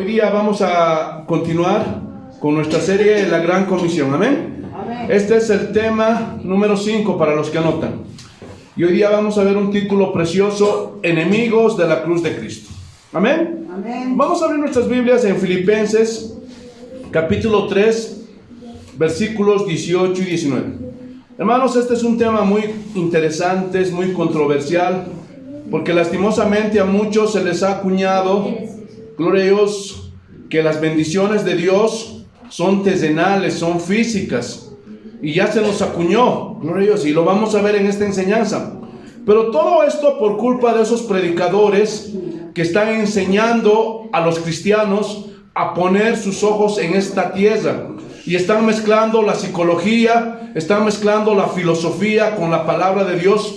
Hoy día vamos a continuar con nuestra serie La Gran Comisión. Amén. Este es el tema número 5 para los que anotan. Y hoy día vamos a ver un título precioso: Enemigos de la Cruz de Cristo. Amén. Amén. Vamos a abrir nuestras Biblias en Filipenses capítulo 3, versículos 18 y 19. Hermanos, este es un tema muy interesante, es muy controversial, porque lastimosamente a muchos se les ha acuñado, gloria a Dios, que las bendiciones de Dios son terrenales, son físicas, y ya se nos acuñó, gloria a Dios, y lo vamos a ver en esta enseñanza. Pero todo esto por culpa de esos predicadores que están enseñando a los cristianos a poner sus ojos en esta tierra, y están mezclando la psicología, están mezclando la filosofía con la palabra de Dios.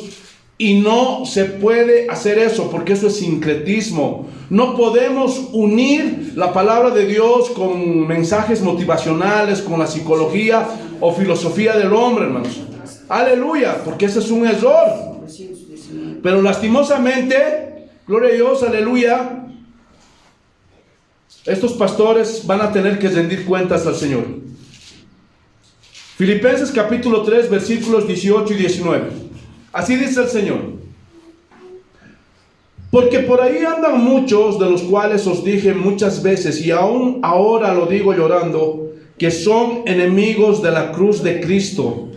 Y no se puede hacer eso, porque eso es sincretismo. No podemos unir la palabra de Dios con mensajes motivacionales, con la psicología o filosofía del hombre, hermanos. Aleluya, porque ese es un error. Pero lastimosamente, gloria a Dios, aleluya, estos pastores van a tener que rendir cuentas al Señor. Filipenses capítulo 3, versículos 18 y 19. Así dice el Señor: porque por ahí andan muchos, de los cuales os dije muchas veces, y aún ahora lo digo llorando, que son enemigos de la cruz de Cristo,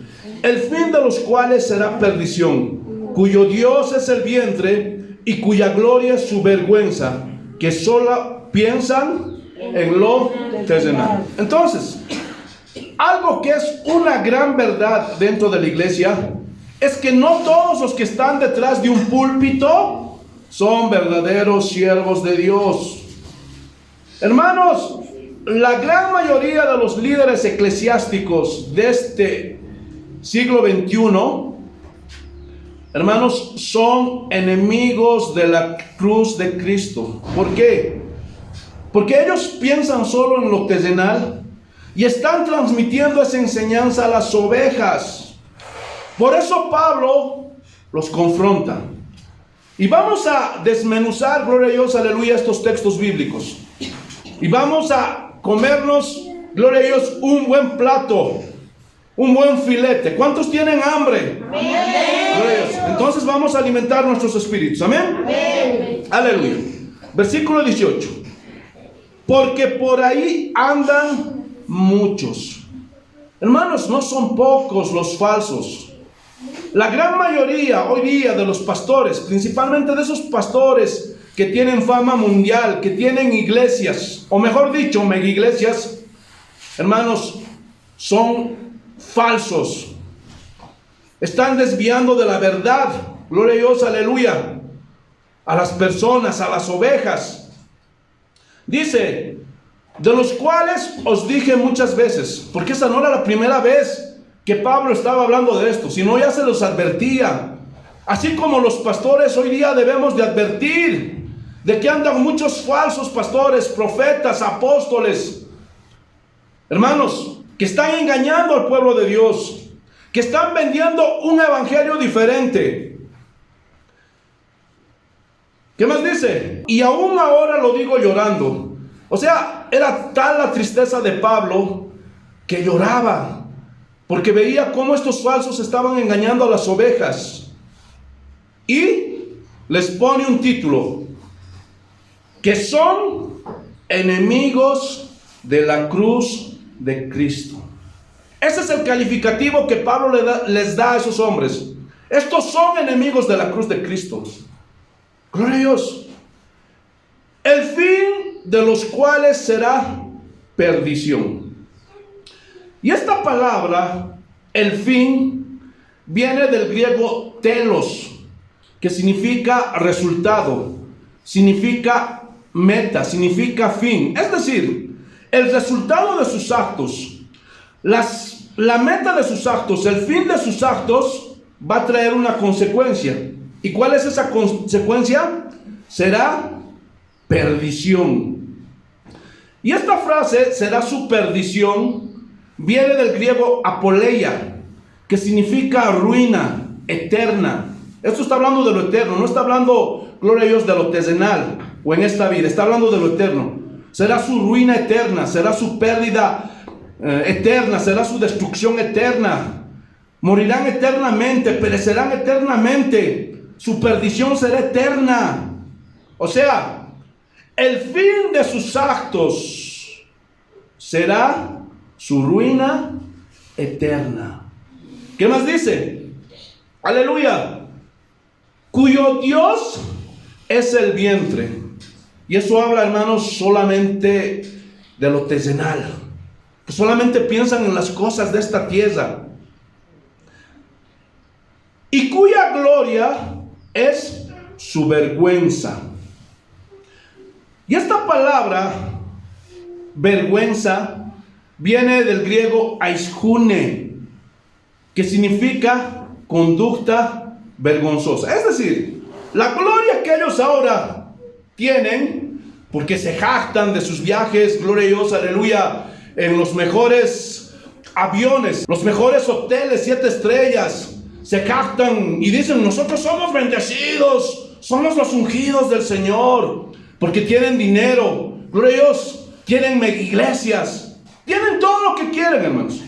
el fin de los cuales será perdición, cuyo Dios es el vientre y cuya gloria es su vergüenza, que solo piensan en lo terrenal. Entonces, algo que es una gran verdad dentro de la iglesia es que no todos los que están detrás de un púlpito son verdaderos siervos de Dios. Hermanos, la gran mayoría de los líderes eclesiásticos de este siglo XXI, hermanos, son enemigos de la cruz de Cristo. ¿Por qué? Porque ellos piensan solo en lo terrenal y están transmitiendo esa enseñanza a las ovejas. Por eso Pablo los confronta. Y vamos a desmenuzar, gloria a Dios, aleluya, estos textos bíblicos. Y vamos a comernos, gloria a Dios, un buen plato, un buen filete. ¿Cuántos tienen hambre? Amén. Gloria a Dios. Entonces vamos a alimentar nuestros espíritus. Amén. Amén. Aleluya. Versículo 18. Porque por ahí andan muchos. Hermanos, no son pocos los falsos. La gran mayoría hoy día de los pastores, principalmente de esos pastores que tienen fama mundial, que tienen iglesias, o mejor dicho, mega iglesias, hermanos, son falsos. Están desviando de la verdad, gloria a Dios, aleluya, a las personas, a las ovejas. Dice: de los cuales os dije muchas veces, porque esa no era la primera vez que Pablo estaba hablando de esto, sino ya se los advertía. Así como los pastores hoy día debemos de advertir de que andan muchos falsos pastores, profetas, apóstoles, hermanos, que están engañando al pueblo de Dios, que están vendiendo un evangelio diferente. ¿Qué más dice? Y aún ahora lo digo llorando. O sea, era tal la tristeza de Pablo que lloraba, porque veía cómo estos falsos estaban engañando a las ovejas. Y les pone un título: que son enemigos de la cruz de Cristo. Ese es el calificativo que Pablo les da a esos hombres. Estos son enemigos de la cruz de Cristo. Gloria a Dios. El fin de los cuales será perdición. Y esta palabra, el fin, viene del griego telos, que significa resultado, significa meta, significa fin. Es decir, el resultado de sus actos, la meta de sus actos, el fin de sus actos va a traer una consecuencia. ¿Y cuál es esa consecuencia? Será perdición. Y esta frase, será su perdición, viene del griego apoleia, que significa ruina eterna. Esto está hablando de lo eterno, no está hablando, gloria a Dios, de lo terrenal o en esta vida, está hablando de lo eterno. será su ruina eterna, será su pérdida eterna, será su destrucción eterna. Morirán eternamente, perecerán eternamente, su perdición será eterna. O sea, el fin de sus actos será su ruina eterna. ¿Qué más dice? Aleluya. Cuyo Dios es el vientre. Y eso habla, hermanos, solamente de lo terrenal, que solamente piensan en las cosas de esta tierra. Y cuya gloria es su vergüenza. Y esta palabra, vergüenza, viene del griego aischune, que significa conducta vergonzosa. Es decir, la gloria que ellos ahora tienen, porque se jactan de sus viajes, gloria a Dios, aleluya, en los mejores aviones, los mejores hoteles, 7 estrellas, se jactan y dicen: nosotros somos bendecidos, somos los ungidos del Señor, porque tienen dinero, gloria a Dios, tienen iglesias, tienen todo lo que quieren, hermanos.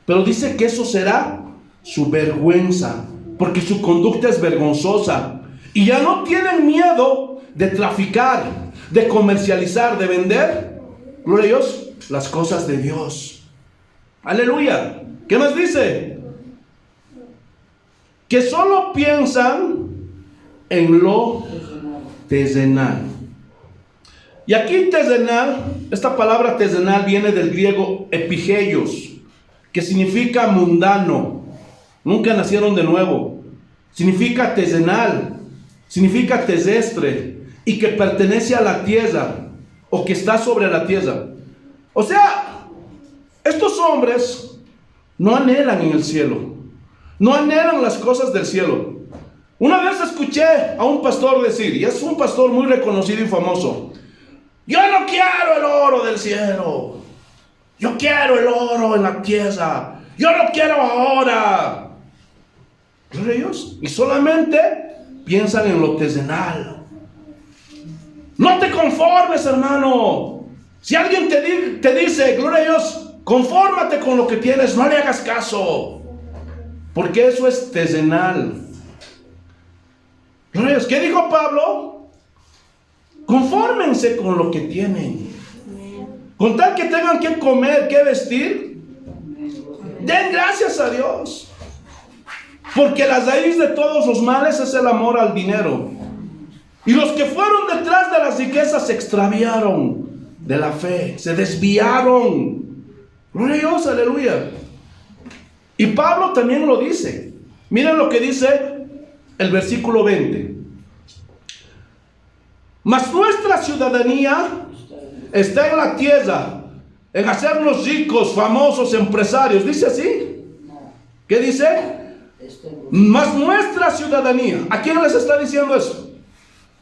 Pero dice que eso será su vergüenza, porque su conducta es vergonzosa. Y ya no tienen miedo de traficar, de comercializar, de vender, gloria a Dios, las cosas de Dios. Aleluya. ¿Qué más dice? Que solo piensan en lo terrenal. Y aquí terrenal, esta palabra terrenal viene del griego epigeios, que significa mundano. Nunca nacieron de nuevo. Significa terrenal, significa terrestre, y que pertenece a la tierra, o que está sobre la tierra. O sea, estos hombres no anhelan en el cielo, no anhelan las cosas del cielo. Una vez escuché a un pastor decir, y es un pastor muy reconocido y famoso: yo no quiero el oro del cielo, yo quiero el oro en la tierra, yo lo quiero ahora. Gloria a Dios. Y solamente piensan en lo terrenal. No te conformes, hermano. Si alguien te dice, gloria a Dios, confórmate con lo que tienes, no le hagas caso, porque eso es terrenal. Gloria a Dios. ¿Qué dijo Pablo? Confórmense con lo que tienen. Con tal que tengan que comer, que vestir, den gracias a Dios. Porque la raíz de todos los males es el amor al dinero. Y los que fueron detrás de las riquezas se extraviaron de la fe, se desviaron. Gloria a Dios, aleluya. Y Pablo también lo dice. Miren lo que dice el versículo 20. Mas nuestra ciudadanía está en la tierra, en hacernos ricos, famosos, empresarios. ¿Dice así? ¿Qué dice? Mas nuestra ciudadanía, ¿a quién les está diciendo eso?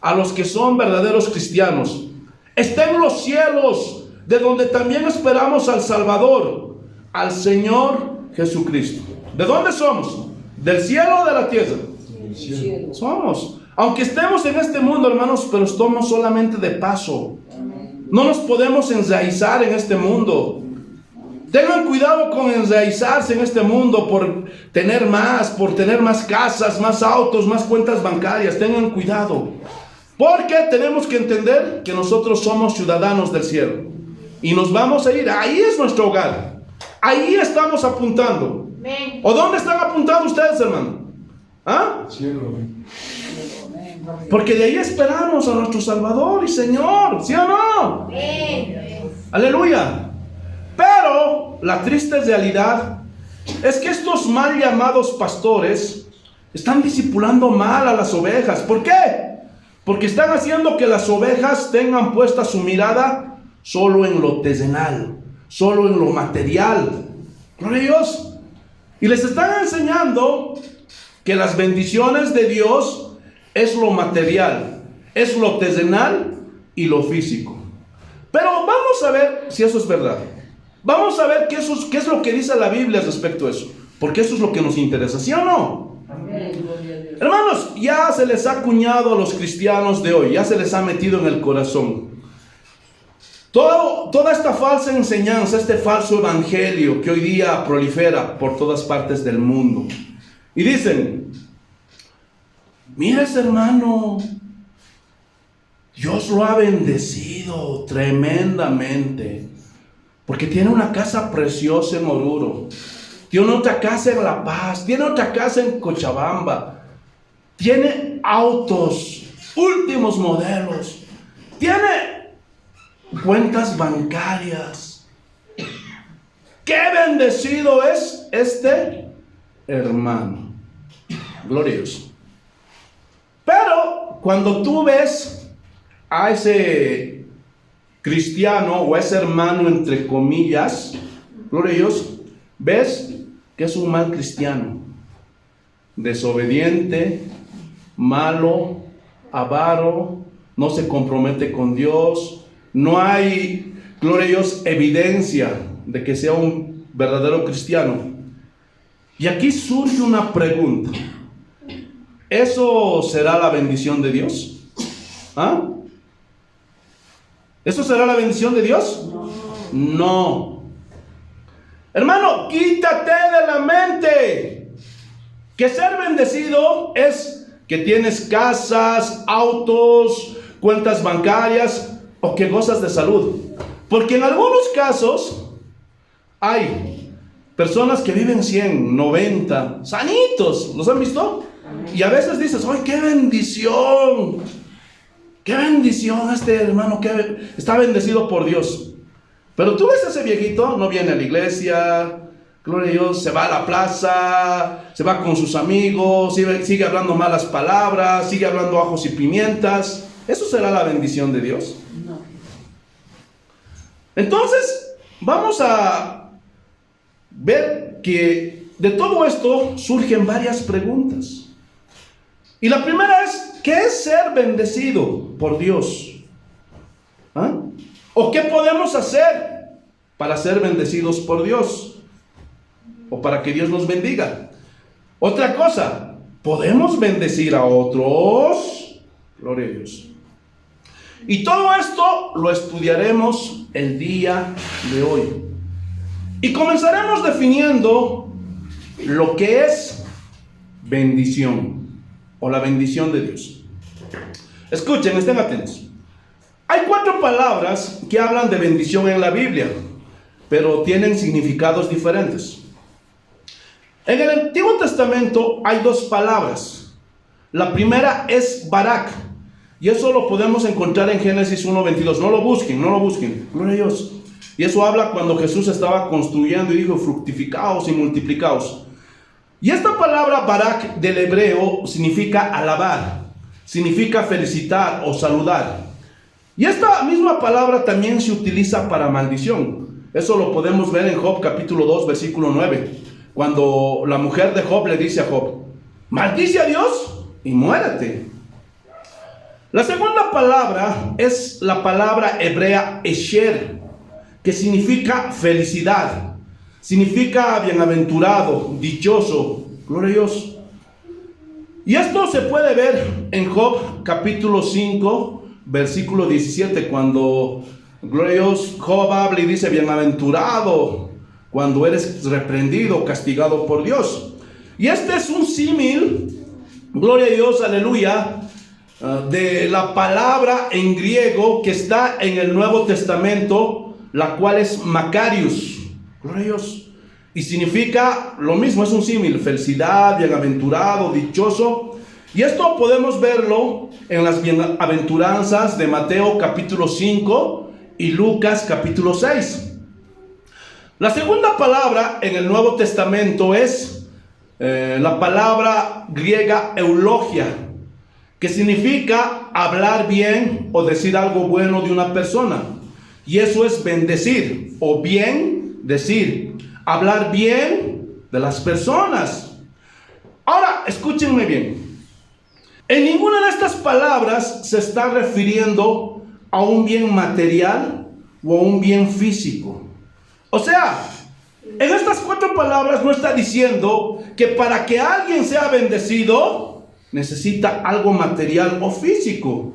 A los que son verdaderos cristianos. Está en los cielos, de donde también esperamos al Salvador, al Señor Jesucristo. ¿De dónde somos? ¿Del cielo o de la tierra? Del cielo. Somos. Aunque estemos en este mundo, hermanos, pero estamos solamente de paso. No nos podemos enraizar en este mundo. Tengan cuidado con enraizarse en este mundo por tener más casas, más autos, más cuentas bancarias. Tengan cuidado, porque tenemos que entender que nosotros somos ciudadanos del cielo y nos vamos a ir. Ahí es nuestro hogar, ahí estamos apuntando. ¿O dónde están apuntando ustedes, hermano? ¿Ah? Porque de ahí esperamos a nuestro Salvador y Señor, ¿sí o no? Aleluya. Pero la triste realidad es que estos mal llamados pastores están discipulando mal a las ovejas. ¿Por qué? Porque están haciendo que las ovejas tengan puesta su mirada solo en lo terrenal, solo en lo material. Gloria a Dios. Y les están enseñando que las bendiciones de Dios es lo material, es lo terrenal y lo físico. Pero vamos a ver si eso es verdad. Vamos a ver qué es lo que dice la Biblia respecto a eso, porque eso es lo que nos interesa, ¿sí o no? Amén. Hermanos, ya se les ha acuñado a los cristianos de hoy, ya se les ha metido en el corazón Toda esta falsa enseñanza, este falso evangelio que hoy día prolifera por todas partes del mundo. Y dicen, mira ese hermano, Dios lo ha bendecido tremendamente, porque tiene una casa preciosa en Oruro, tiene otra casa en La Paz, tiene otra casa en Cochabamba, tiene autos, últimos modelos, tiene cuentas bancarias. ¡Qué bendecido es este hermano! Gloria a Dios. Pero cuando tú ves a ese cristiano o a ese hermano entre comillas, gloria a Dios, ves que es un mal cristiano, desobediente, malo, avaro, no se compromete con Dios, no hay, gloria a Dios, evidencia de que sea un verdadero cristiano. Y aquí surge una pregunta: ¿eso será la bendición de Dios? ¿Ah? ¿Eso será la bendición de Dios? No. Hermano, quítate de la mente que ser bendecido es que tienes casas, autos, cuentas bancarias o que gozas de salud. Porque en algunos casos hay personas que viven 100, 90, sanitos, ¿los han visto? Y a veces dices, ¡ay, qué bendición! ¡Qué bendición este hermano que está bendecido por Dios! Pero tú ves a ese viejito, no viene a la iglesia, gloria a Dios, se va a la plaza, se va con sus amigos, sigue hablando malas palabras, sigue hablando ajos y pimientas. ¿Eso será la bendición de Dios? No. Entonces, vamos a ver que de todo esto surgen varias preguntas. Y la primera es, ¿qué es ser bendecido por Dios? ¿Ah? ¿O qué podemos hacer para ser bendecidos por Dios? O para que Dios nos bendiga. Otra cosa, ¿podemos bendecir a otros? Gloria a Dios. Y todo esto lo estudiaremos el día de hoy. Y comenzaremos definiendo lo que es bendición o la bendición de Dios. Escuchen, estén atentos. Hay 4 palabras que hablan de bendición en la Biblia, pero tienen significados diferentes. En el Antiguo Testamento hay 2 palabras. La primera es Barak, y eso lo podemos encontrar en Génesis 1:22. No lo busquen, gloria a Dios. Y eso habla cuando Jesús estaba construyendo y dijo, fructificaos y multiplicaos. Y esta palabra Barak del hebreo significa alabar, significa felicitar o saludar. Y esta misma palabra también se utiliza para maldición. Eso lo podemos ver en Job capítulo 2, versículo 9. Cuando la mujer de Job le dice a Job, maldice a Dios y muérete. La segunda palabra es la palabra hebrea Esher, que significa felicidad, significa bienaventurado, dichoso, gloria a Dios. Y esto se puede ver en Job capítulo 5, versículo 17, cuando, gloria a Dios, Job habla y dice, bienaventurado cuando eres reprendido, castigado por Dios. Y este es un símil, gloria a Dios, aleluya, de la palabra en griego que está en el Nuevo Testamento, la cual es Macarius, gloria a Dios, y significa lo mismo, es un símil, felicidad, bienaventurado, dichoso. Y esto podemos verlo en las bienaventuranzas de Mateo capítulo 5 y Lucas capítulo 6. La segunda palabra en el Nuevo Testamento es la palabra griega eulogia, que significa hablar bien o decir algo bueno de una persona. Y eso es bendecir o bien decir, hablar bien de las personas. Ahora, escúchenme bien. En ninguna de estas palabras se está refiriendo a un bien material o a un bien físico. O sea, en estas 4 palabras no está diciendo que para que alguien sea bendecido necesita algo material o físico.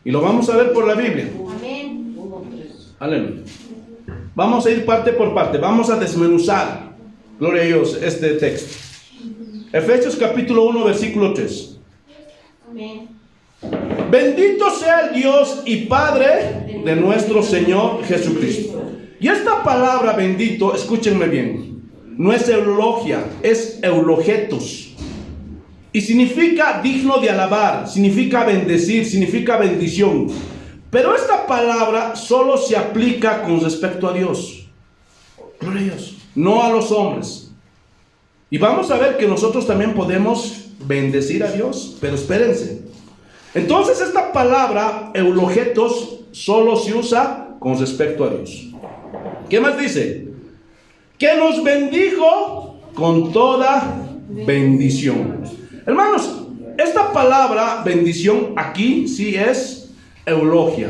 Y lo vamos a ver por la Biblia. Amén. Aleluya. Vamos a ir parte por parte. Vamos a desmenuzar, gloria a Dios, este texto. Efesios capítulo 1, versículo 3. Amén. Bendito sea el Dios y Padre de nuestro Señor Jesucristo. Y esta palabra bendito, escúchenme bien, no es eulogia, es eulogetos. Y significa digno de alabar, significa bendecir, significa bendición. Pero esta palabra solo se aplica con respecto a Dios. Gloria a Dios, no a los hombres. Y vamos a ver que nosotros también podemos bendecir a Dios, pero espérense. Entonces esta palabra eulogetos solo se usa con respecto a Dios. ¿Qué más dice? Que nos bendijo con toda bendición. Hermanos, esta palabra bendición aquí sí es eulogia.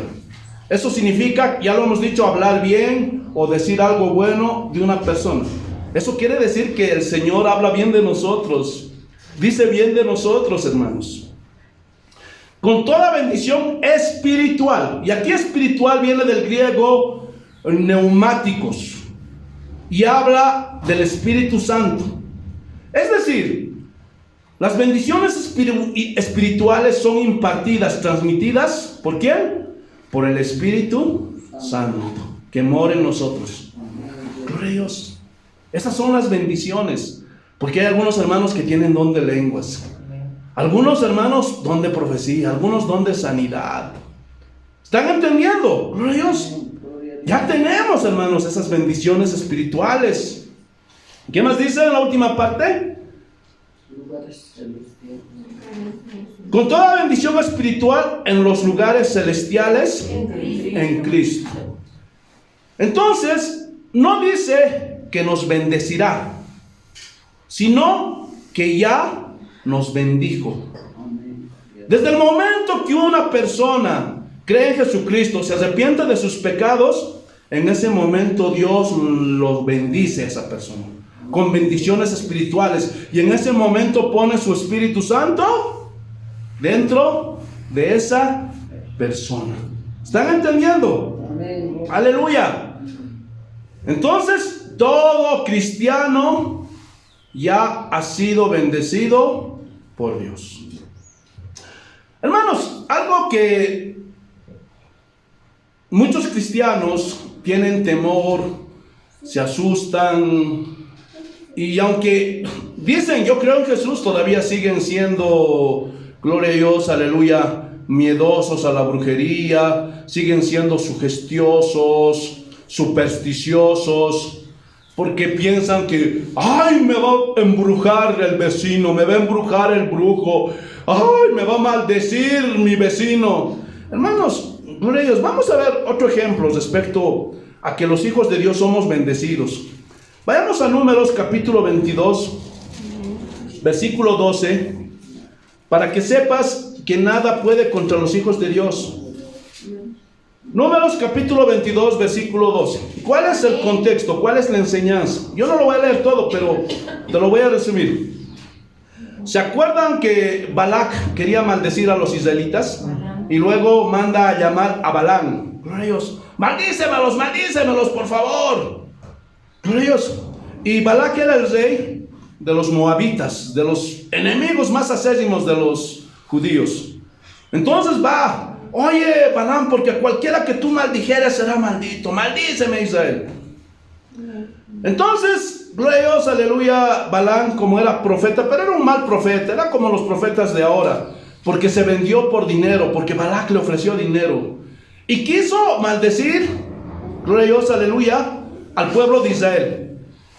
Eso significa, ya lo hemos dicho, hablar bien o decir algo bueno de una persona. Eso quiere decir que el Señor habla bien de nosotros, dice bien de nosotros, hermanos. Con toda bendición espiritual. Y aquí espiritual viene del griego neumáticos. Y habla del Espíritu Santo. Es decir, las bendiciones espirituales son impartidas, transmitidas, ¿por quién? Por el Espíritu Santo, que mora en nosotros. Gloria a Dios. Esas son las bendiciones. Porque hay algunos hermanos que tienen don de lenguas. Algunos hermanos don de profecía, algunos don de sanidad. ¿Están entendiendo? Gloria a Dios. Ya tenemos, hermanos, esas bendiciones espirituales. ¿Qué más dice en la última parte? Con toda bendición espiritual en los lugares celestiales en Cristo. Entonces, no dice que nos bendecirá, sino que ya nos bendijo. Desde el momento que una persona cree en Jesucristo, se arrepiente de sus pecados, en ese momento Dios los bendice a esa persona con bendiciones espirituales, y en ese momento pone su Espíritu Santo dentro de esa persona. ¿Están entendiendo? Amén. Aleluya. Entonces todo cristiano ya ha sido bendecido por Dios. Hermanos, algo que muchos cristianos tienen temor, se asustan, y aunque dicen yo creo en Jesús, todavía siguen siendo, gloria a Dios, aleluya, miedosos a la brujería, siguen siendo sugestionosos, supersticiosos, porque piensan que, ay, me va a embrujar el vecino, me va a embrujar el brujo, ay, me va a maldecir mi vecino. Hermanos, gloria a Dios, vamos a ver otro ejemplo respecto a que los hijos de Dios somos bendecidos. Vayamos a Números capítulo 22, versículo 12, para que sepas que nada puede contra los hijos de Dios. Números capítulo 22, versículo 12. ¿Cuál es el contexto? ¿Cuál es la enseñanza? Yo no lo voy a leer todo, pero te lo voy a resumir. ¿Se acuerdan que Balac quería maldecir a los israelitas? Y luego manda a llamar a Balaam. Gloria a Dios. Maldícemelos, por favor. Gloria a Dios. Y Balac era el rey de los moabitas, de los enemigos más acérrimos de los judíos. Entonces va. Oye, Balaam, porque cualquiera que tú maldijeras será maldito. Maldíceme, Israel. Entonces, gloria a Dios, aleluya, Balaam, como era profeta, pero era un mal profeta, era como los profetas de ahora, porque se vendió por dinero, porque Balac le ofreció dinero. Y quiso maldecir, gloria a Dios, aleluya, al pueblo de Israel.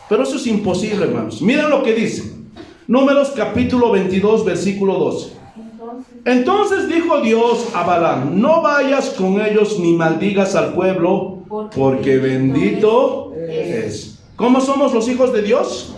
Pero eso es imposible, hermanos. Miren lo que dice. Números capítulo 22, versículo 12. Entonces dijo Dios a Balaam: no vayas con ellos ni maldigas al pueblo, porque bendito es. ¿Cómo somos los hijos de Dios?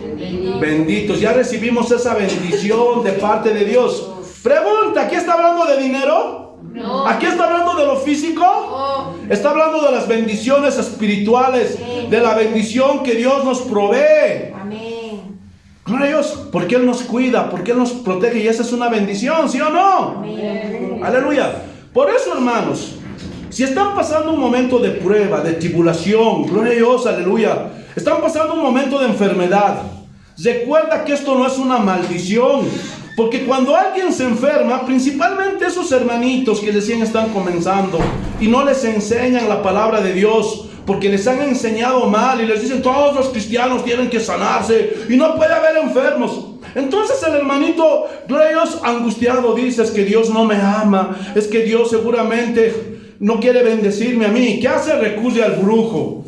Benditos. Ya recibimos esa bendición de parte de Dios. Pregunta, ¿aquí está hablando de dinero? No. ¿Aquí está hablando de lo físico? No. Está hablando de las bendiciones espirituales, de la bendición que Dios nos provee. Amén. Gloria a Dios, porque Él nos cuida, porque Él nos protege, y esa es una bendición, ¿sí o no? Amén. Aleluya. Por eso, hermanos, si están pasando un momento de prueba, de tribulación, gloria a Dios, aleluya, están pasando un momento de enfermedad, recuerda que esto no es una maldición, porque cuando alguien se enferma, principalmente esos hermanitos que recién están comenzando y no les enseñan la palabra de Dios, porque les han enseñado mal y les dicen todos los cristianos tienen que sanarse y no puede haber enfermos. Entonces el hermanito, gloria a Dios, angustiado dice: es que Dios no me ama, es que Dios seguramente no quiere bendecirme a mí. ¿Qué hace? Recurre al brujo.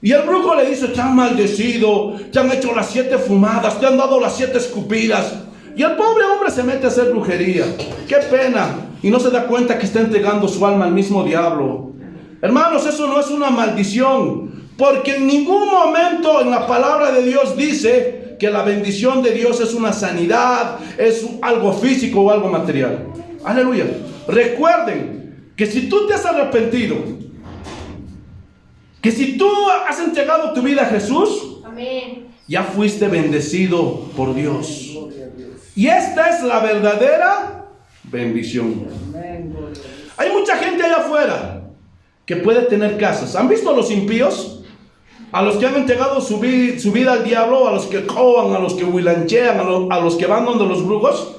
Y el brujo le dice: te han maldecido, te han hecho las 7 fumadas, te han dado las 7 escupidas. Y el pobre hombre se mete a hacer brujería. ¡Qué pena! Y no se da cuenta que está entregando su alma al mismo diablo. Hermanos, eso no es una maldición, porque en ningún momento en la palabra de Dios dice que la bendición de Dios es una sanidad, es algo físico o algo material. Aleluya. Recuerden que si tú te has arrepentido, que si tú has entregado tu vida a Jesús, Amén. ya fuiste bendecido por Dios. Y esta es la verdadera bendición. Hay mucha gente allá afuera que puede tener casas. ¿Han visto a los impíos? A los que han entregado su vida al diablo, a los que coban, a los que huilanchean, a los que van donde los brujos,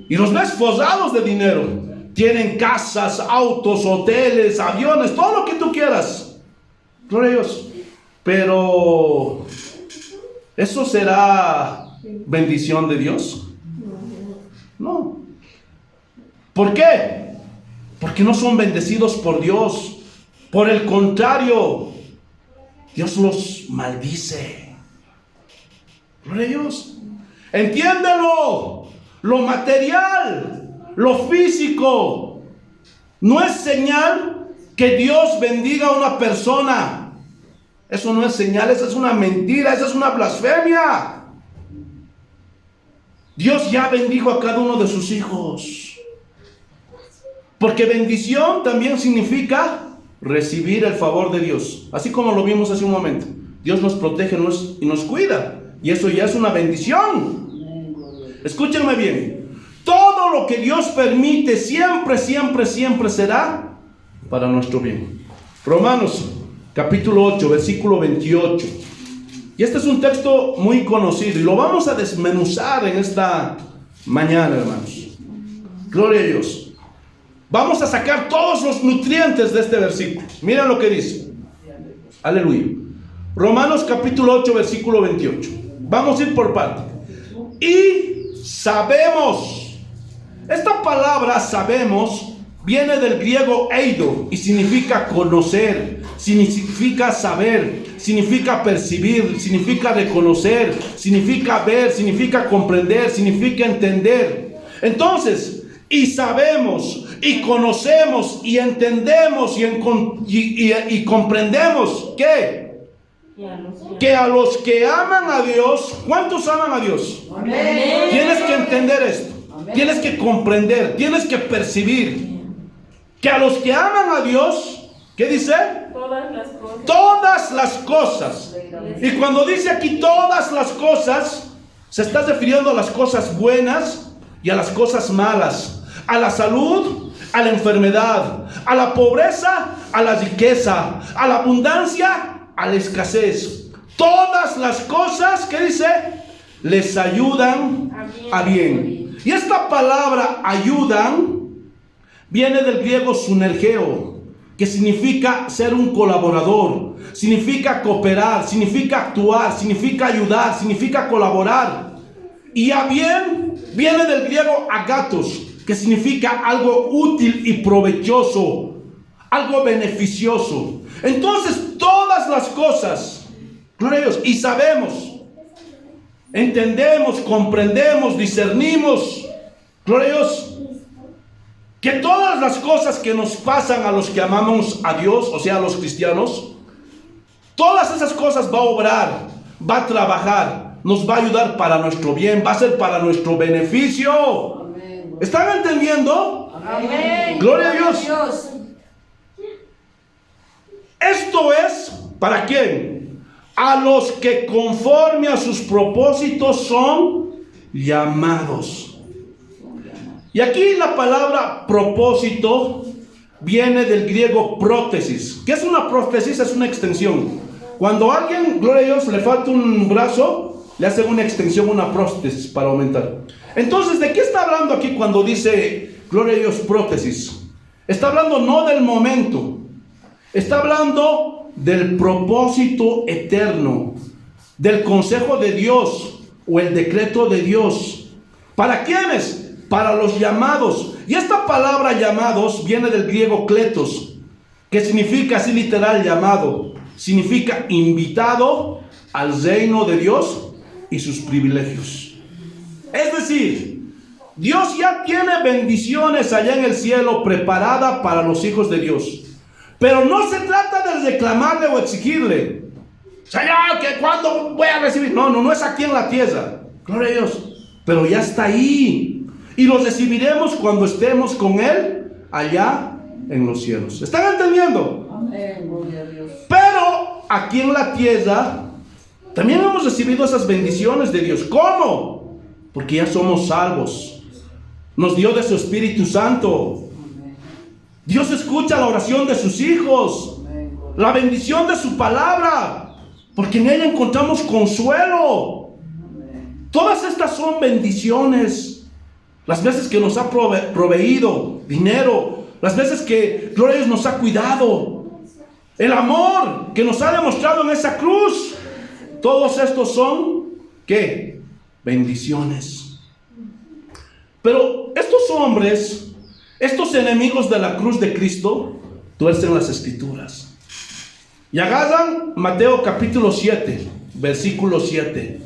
y los ves forrados de dinero. Tienen casas, autos, hoteles, aviones, todo lo que tú quieras. Gloria a Dios. Pero ¿eso será bendición de Dios? No. ¿Por qué? Porque no son bendecidos por Dios. Por el contrario, Dios los maldice. Gloria a Dios. Entiéndelo. Lo material, lo físico, no es señal que Dios bendiga a una persona. Eso no es señal, esa es una mentira, esa es una blasfemia. Dios ya bendijo a cada uno de sus hijos. Porque bendición también significa recibir el favor de Dios. Así como lo vimos hace un momento. Dios nos protege y nos cuida. Y eso ya es una bendición. Escúchenme bien. Todo lo que Dios permite siempre, siempre, siempre será para nuestro bien. Romanos capítulo 8, versículo 28. Y este es un texto muy conocido y lo vamos a desmenuzar en esta mañana, hermanos. Gloria a Dios. Vamos a sacar todos los nutrientes de este versículo. Miren lo que dice. Aleluya. Romanos capítulo 8, versículo 28. Vamos a ir por parte. Y sabemos. Esta palabra sabemos viene del griego eido y significa conocer, significa saber, significa percibir, significa reconocer, significa ver, significa comprender, significa entender. Entonces, y sabemos, y conocemos, y entendemos, y comprendemos que a los que aman a Dios, ¿cuántos aman a Dios? Amén. Tienes que entender esto, tienes que comprender, tienes que percibir que a los que aman a Dios, ¿qué dice? Todas las cosas. Todas las cosas. Y cuando dice aquí todas las cosas, se está refiriendo a las cosas buenas y a las cosas malas, a la salud, a la enfermedad, a la pobreza, a la riqueza, a la abundancia, a la escasez. Todas las cosas, ¿qué dice? Les ayudan a bien. Y esta palabra ayudan viene del griego sunergeo, que significa ser un colaborador, significa cooperar, significa actuar, significa ayudar, significa colaborar. Y a bien viene del griego agatos, que significa algo útil y provechoso, algo beneficioso. Entonces todas las cosas, gloria a Dios, y sabemos, entendemos, comprendemos, discernimos, gloria a Dios, que todas las cosas que nos pasan a los que amamos a Dios, o sea, a los cristianos, todas esas cosas va a obrar, va a trabajar, nos va a ayudar para nuestro bien, va a ser para nuestro beneficio. Amén. ¿Están entendiendo? Amén. Gloria a Dios. Esto es, ¿para quién? A los que conforme a sus propósitos son llamados. Y aquí la palabra propósito viene del griego prótesis. ¿Qué es una prótesis? Es una extensión. Cuando a alguien, gloria a Dios, le falta un brazo, le hacen una extensión, una prótesis para aumentar. Entonces, ¿de qué está hablando aquí cuando dice, gloria a Dios, prótesis? Está hablando no del momento, está hablando del propósito eterno, del consejo de Dios o el decreto de Dios. ¿Para quiénes? Para los llamados. Y esta palabra llamados viene del griego kletos, que significa así literal llamado. Significa invitado al reino de Dios y sus privilegios. Es decir, Dios ya tiene bendiciones allá en el cielo preparada para los hijos de Dios. Pero no se trata de reclamarle o exigirle, Señor, que cuándo voy a recibir. No es aquí en la tierra. Gloria a Dios. Pero ya está ahí. Y lo recibiremos cuando estemos con Él allá en los cielos. ¿Están entendiendo? Amén, gloria a Dios. Pero aquí en la tierra también hemos recibido esas bendiciones de Dios. ¿Cómo? Porque ya somos salvos. Nos dio de su Espíritu Santo. Dios escucha la oración de sus hijos, la bendición de su palabra, porque en ella encontramos consuelo. Todas estas son bendiciones. Las veces que nos ha proveído dinero, las veces que gloria a Dios nos ha cuidado, el amor que nos ha demostrado en esa cruz. Todos estos son, ¿qué? Bendiciones. Pero estos hombres, estos enemigos de la cruz de Cristo, tuercen las escrituras y agarran Mateo capítulo 7, versículo 7,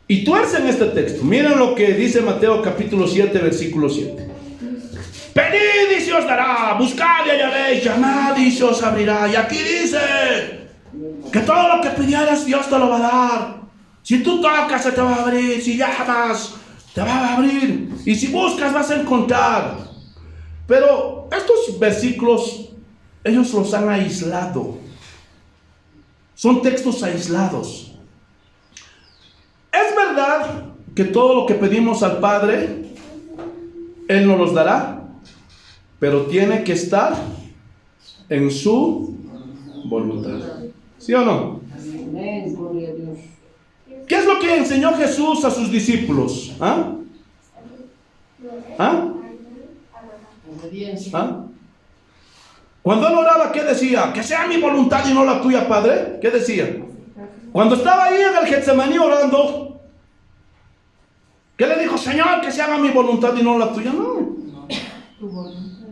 y tuercen este texto. Miren lo que dice Mateo capítulo 7, versículo 7. Pedid y se os dará, buscad y hallaréis, llamad y se os abrirá. Y aquí dice que todo lo que pidieras Dios te lo va a dar. Si tú tocas se te va a abrir, si llamas te va a abrir, y si buscas vas a encontrar. Pero estos versículos ellos los han aislado. Son textos aislados. Es verdad que todo lo que pedimos al Padre Él nos los dará, pero tiene que estar en su voluntad. ¿Sí o no? Amén, gloria a Dios. ¿Qué es lo que enseñó Jesús a sus discípulos? ¿Ah? ¿Ah? Obediencia. ¿Ah? Cuando Él oraba, ¿qué decía? Que sea mi voluntad y no la tuya, Padre. ¿Qué decía? Cuando estaba ahí en el Getsemaní orando, ¿qué le dijo? Señor, que se haga mi voluntad y no la tuya. No.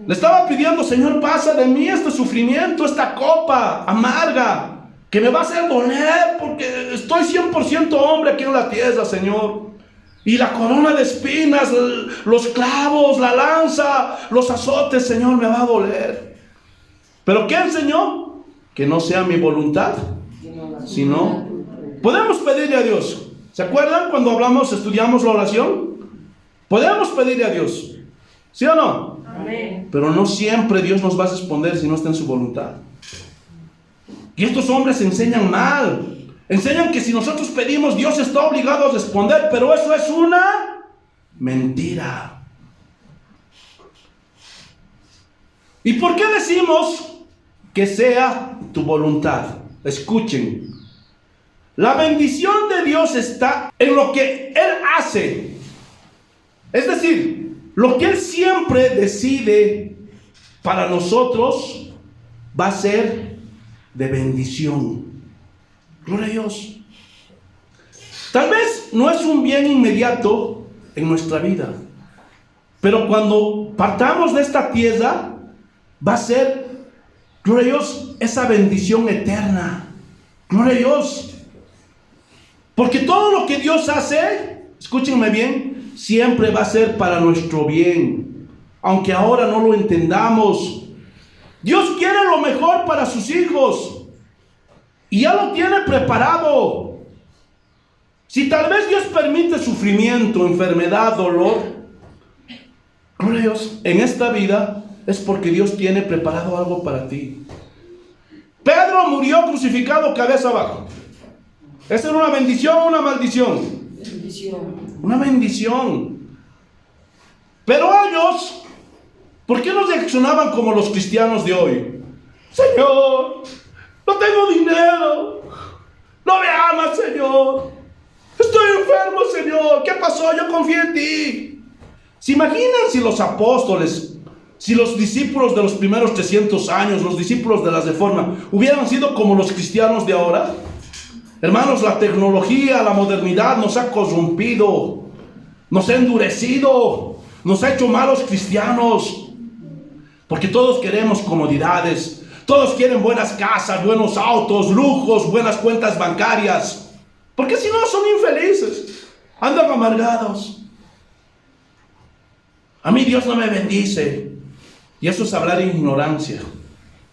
Le estaba pidiendo, Señor, pasa de mí este sufrimiento, esta copa amarga, que me va a hacer doler, porque estoy 100% hombre aquí en la tierra, Señor. Y la corona de espinas, los clavos, la lanza, los azotes, Señor, me va a doler. ¿Pero qué enseñó? Que no sea mi voluntad, sino podemos pedirle a Dios. ¿Se acuerdan cuando estudiamos la oración? Podemos pedirle a Dios, ¿sí o no? Amén. Pero no siempre Dios nos va a responder si no está en su voluntad. Y estos hombres enseñan mal. Enseñan que si nosotros pedimos, Dios está obligado a responder, pero eso es una mentira. ¿Y por qué decimos que sea tu voluntad? Escuchen. La bendición de Dios está en lo que Él hace. Es decir, lo que Él siempre decide para nosotros va a ser de bendición. Gloria a Dios. Tal vez no es un bien inmediato en nuestra vida, pero cuando partamos de esta tierra va a ser, gloria a Dios, esa bendición eterna. Gloria a Dios. Porque todo lo que Dios hace, escúchenme bien, siempre va a ser para nuestro bien, aunque ahora no lo entendamos. Dios quiere lo mejor para sus hijos y ya lo tiene preparado. Si tal vez Dios permite sufrimiento, enfermedad, dolor, gloria a Dios, en esta vida es porque Dios tiene preparado algo para ti. Pedro murió crucificado cabeza abajo. ¿Esa era una bendición o una maldición? Bendición. Una bendición. Pero ellos, ¿Por qué no reaccionaban como los cristianos de hoy? Señor, no tengo dinero. No me amas, Señor. Estoy enfermo, Señor. ¿Qué pasó? Yo confío en ti. ¿Se imaginan si los apóstoles, si los discípulos de los primeros 300 años, los discípulos de la Reforma, hubieran sido como los cristianos de ahora? Hermanos, la tecnología, la modernidad nos ha corrompido, nos ha endurecido, nos ha hecho malos cristianos. Porque todos queremos comodidades, todos quieren buenas casas, buenos autos, lujos, buenas cuentas bancarias. Porque si no son infelices, andan amargados. A mí Dios no me bendice. Y eso es hablar en ignorancia.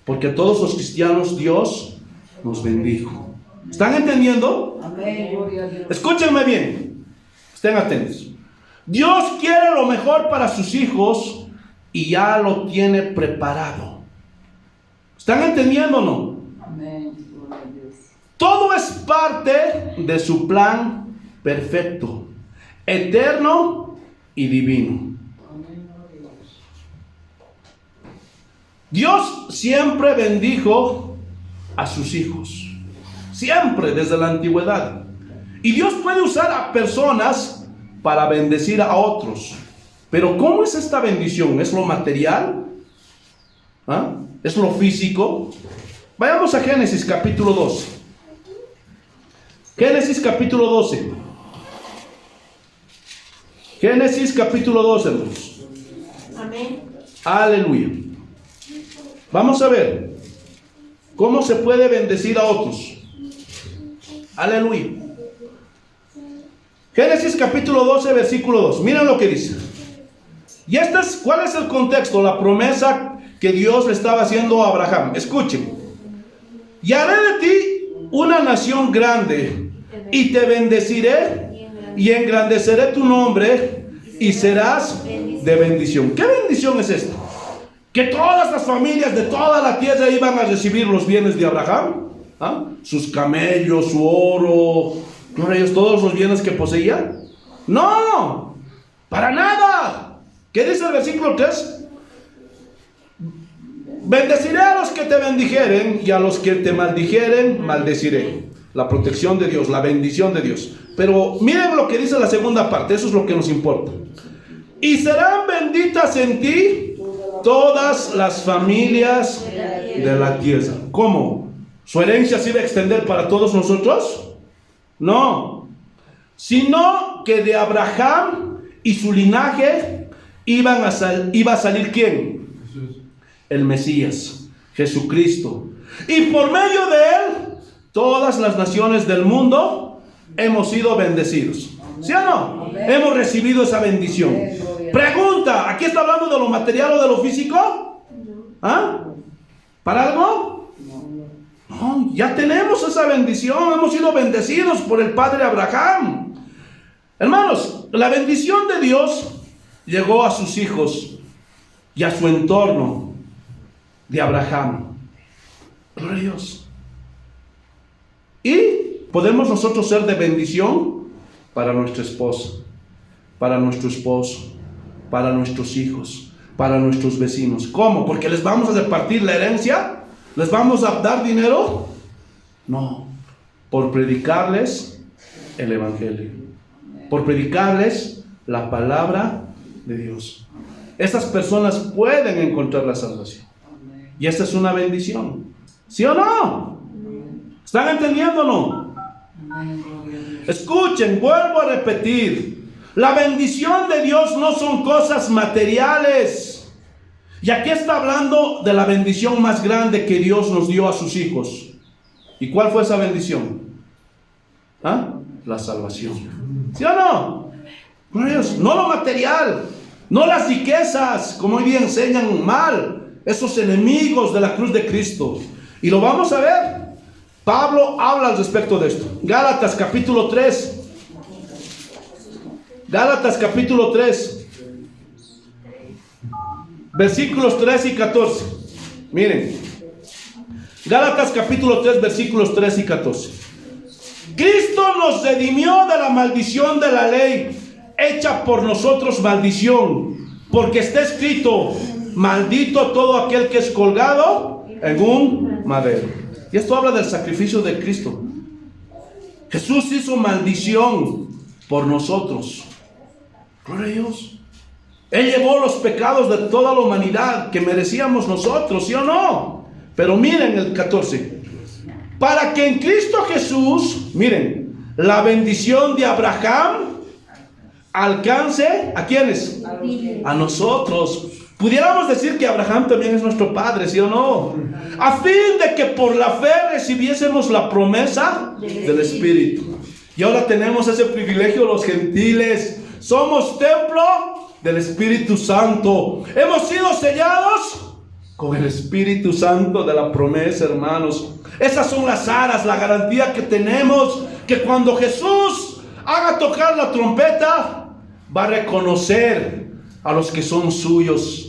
Porque a todos los cristianos Dios nos bendijo. ¿Están entendiendo? Amén, gloria a Dios. Escúchenme bien. Estén atentos. Dios quiere lo mejor para sus hijos y ya lo tiene preparado. ¿Están entendiendo o no? Amén, gloria a Dios. Todo es parte de su plan perfecto, eterno y divino. Amén, gloria a Dios. Dios siempre bendijo a sus hijos. Siempre, desde la antigüedad. Y Dios puede usar a personas para bendecir a otros. Pero ¿cómo es esta bendición? ¿Es lo material? ¿Ah? ¿Es lo físico? Vayamos a Génesis capítulo 12. Génesis capítulo 12. Génesis capítulo 12, hermanos. Amén. Aleluya. Vamos a ver cómo se puede bendecir a otros. Aleluya. Génesis capítulo 12, versículo 2. Miren lo que dice. Y ¿cuál es el contexto? La promesa que Dios le estaba haciendo a Abraham. Escuchen. Y haré de ti una nación grande, y te bendeciré, y engrandeceré tu nombre, y serás de bendición. ¿Qué bendición es esta? Que todas las familias de toda la tierra iban a recibir los bienes de Abraham. ¿Ah? Sus camellos, su oro, todos los bienes que poseía. No, para nada. ¿Qué dice el versículo 3? Bendeciré a los que te bendijeren, y a los que te maldijeren, maldeciré. La protección de Dios, la bendición de Dios. Pero miren lo que dice la segunda parte, eso es lo que nos importa. Y serán benditas en ti todas las familias de la tierra. ¿Cómo? ¿Su herencia se iba a extender para todos nosotros? No. Sino que de Abraham y su linaje iba a salir ¿quién? Jesús. El Mesías, Jesucristo. Y por medio de él, todas las naciones del mundo hemos sido bendecidos. ¿Sí o no? Amén. Hemos recibido esa bendición. Pregunta, ¿aquí está hablando de lo material o de lo físico? ¿Ah? ¿Para algo? No, ya tenemos esa bendición. Hemos sido bendecidos por el Padre Abraham. Hermanos, la bendición de Dios llegó a sus hijos y a su entorno de Abraham. Gloria a Dios. Y podemos nosotros ser de bendición para nuestra esposa, para nuestro esposo, para nuestros hijos, para nuestros vecinos. ¿Cómo? ¿Porque les vamos a repartir la herencia? ¿Les vamos a dar dinero? No, por predicarles el Evangelio, por predicarles la palabra de Dios. Estas personas pueden encontrar la salvación. Y esta es una bendición. ¿Sí o no? ¿Están entendiendo o no? Escuchen, vuelvo a repetir. La bendición de Dios no son cosas materiales. Y aquí está hablando de la bendición más grande que Dios nos dio a sus hijos. ¿Y cuál fue esa bendición? ¿Ah? La salvación. ¿Sí o no? No lo material, no las riquezas, como hoy día enseñan mal esos enemigos de la cruz de Cristo. Y lo vamos a ver. Pablo habla al respecto de esto. Gálatas capítulo 3. Gálatas capítulo 3. Versículos 3 y 14. Miren. Gálatas capítulo 3, versículos 3 y 14. Cristo nos redimió de la maldición de la ley, hecha por nosotros maldición, porque está escrito: maldito todo aquel que es colgado en un madero. Y esto habla del sacrificio de Cristo. Jesús hizo maldición por nosotros. Gloria a Dios. Él llevó los pecados de toda la humanidad que merecíamos nosotros, ¿sí o no? Pero miren el 14. Para que en Cristo Jesús, miren, la bendición de Abraham alcance, ¿a quiénes? A nosotros. Pudiéramos decir que Abraham también es nuestro padre, ¿sí o no? A fin de que por la fe recibiésemos la promesa del Espíritu. Y ahora tenemos ese privilegio los gentiles. Somos templo del Espíritu Santo. Hemos sido sellados con el Espíritu Santo de la promesa, hermanos. Esas son las aras, la garantía que tenemos, que cuando Jesús haga tocar la trompeta, va a reconocer a los que son suyos,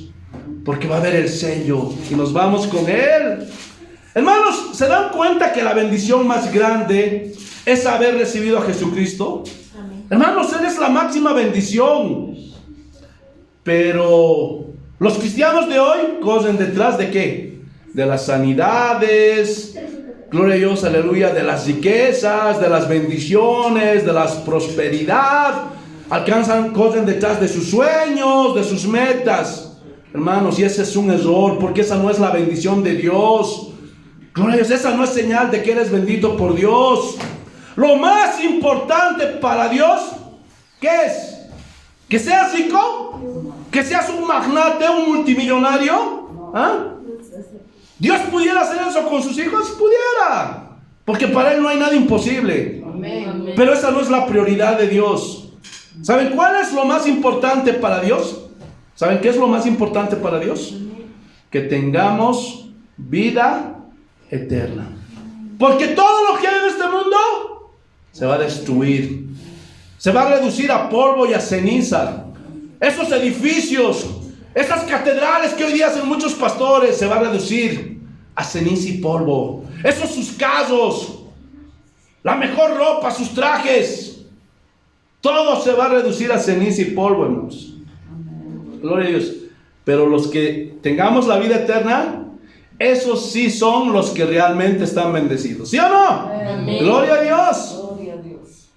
porque va a ver el sello y nos vamos con Él. Hermanos, ¿se dan cuenta que la bendición más grande es haber recibido a Jesucristo? Amén. Hermanos, Él es la máxima bendición. Pero los cristianos de hoy corren detrás de ¿qué? De las sanidades, gloria a Dios, aleluya, de las riquezas, de las bendiciones, de la prosperidad. Corren detrás de sus sueños, de sus metas. Hermanos, y ese es un error, porque esa no es la bendición de Dios. Gloria a Dios, esa no es señal de que eres bendito por Dios. Lo más importante para Dios, ¿qué es? ¿Que seas rico? ¿Que seas un magnate, un multimillonario? ¿Ah? ¿Dios pudiera hacer eso con sus hijos? Pudiera, porque para Él no hay nada imposible. Amén. Pero esa no es la prioridad de Dios. ¿Saben cuál es lo más importante para Dios? ¿Saben qué es lo más importante para Dios? Que tengamos vida eterna. Porque todo lo que hay en este mundo se va a destruir. Se va a reducir a polvo y a ceniza. Esos edificios, esas catedrales que hoy día hacen muchos pastores, se va a reducir a ceniza y polvo. Esos sus casos, la mejor ropa, sus trajes, todo se va a reducir a ceniza y polvo, hermanos. Gloria a Dios. Pero los que tengamos la vida eterna, esos sí son los que realmente están bendecidos. ¿Sí o no? Amén. Gloria a Dios. Gloria a Dios.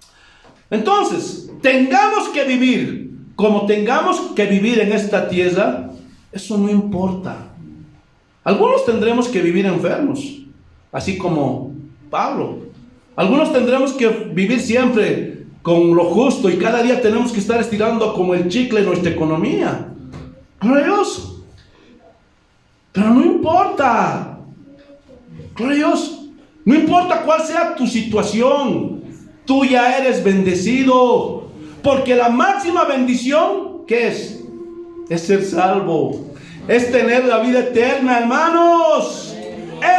Entonces, tengamos que vivir como tengamos que vivir en esta tierra, eso no importa. Algunos tendremos que vivir enfermos, así como Pablo. Algunos tendremos que vivir siempre con lo justo y cada día tenemos que estar estirando como el chicle nuestra economía. Gloria a Dios. Pero no importa. Gloria a Dios. No importa cuál sea tu situación, tú ya eres bendecido. Porque la máxima bendición, ¿qué es? Es ser salvo. Es tener la vida eterna, hermanos.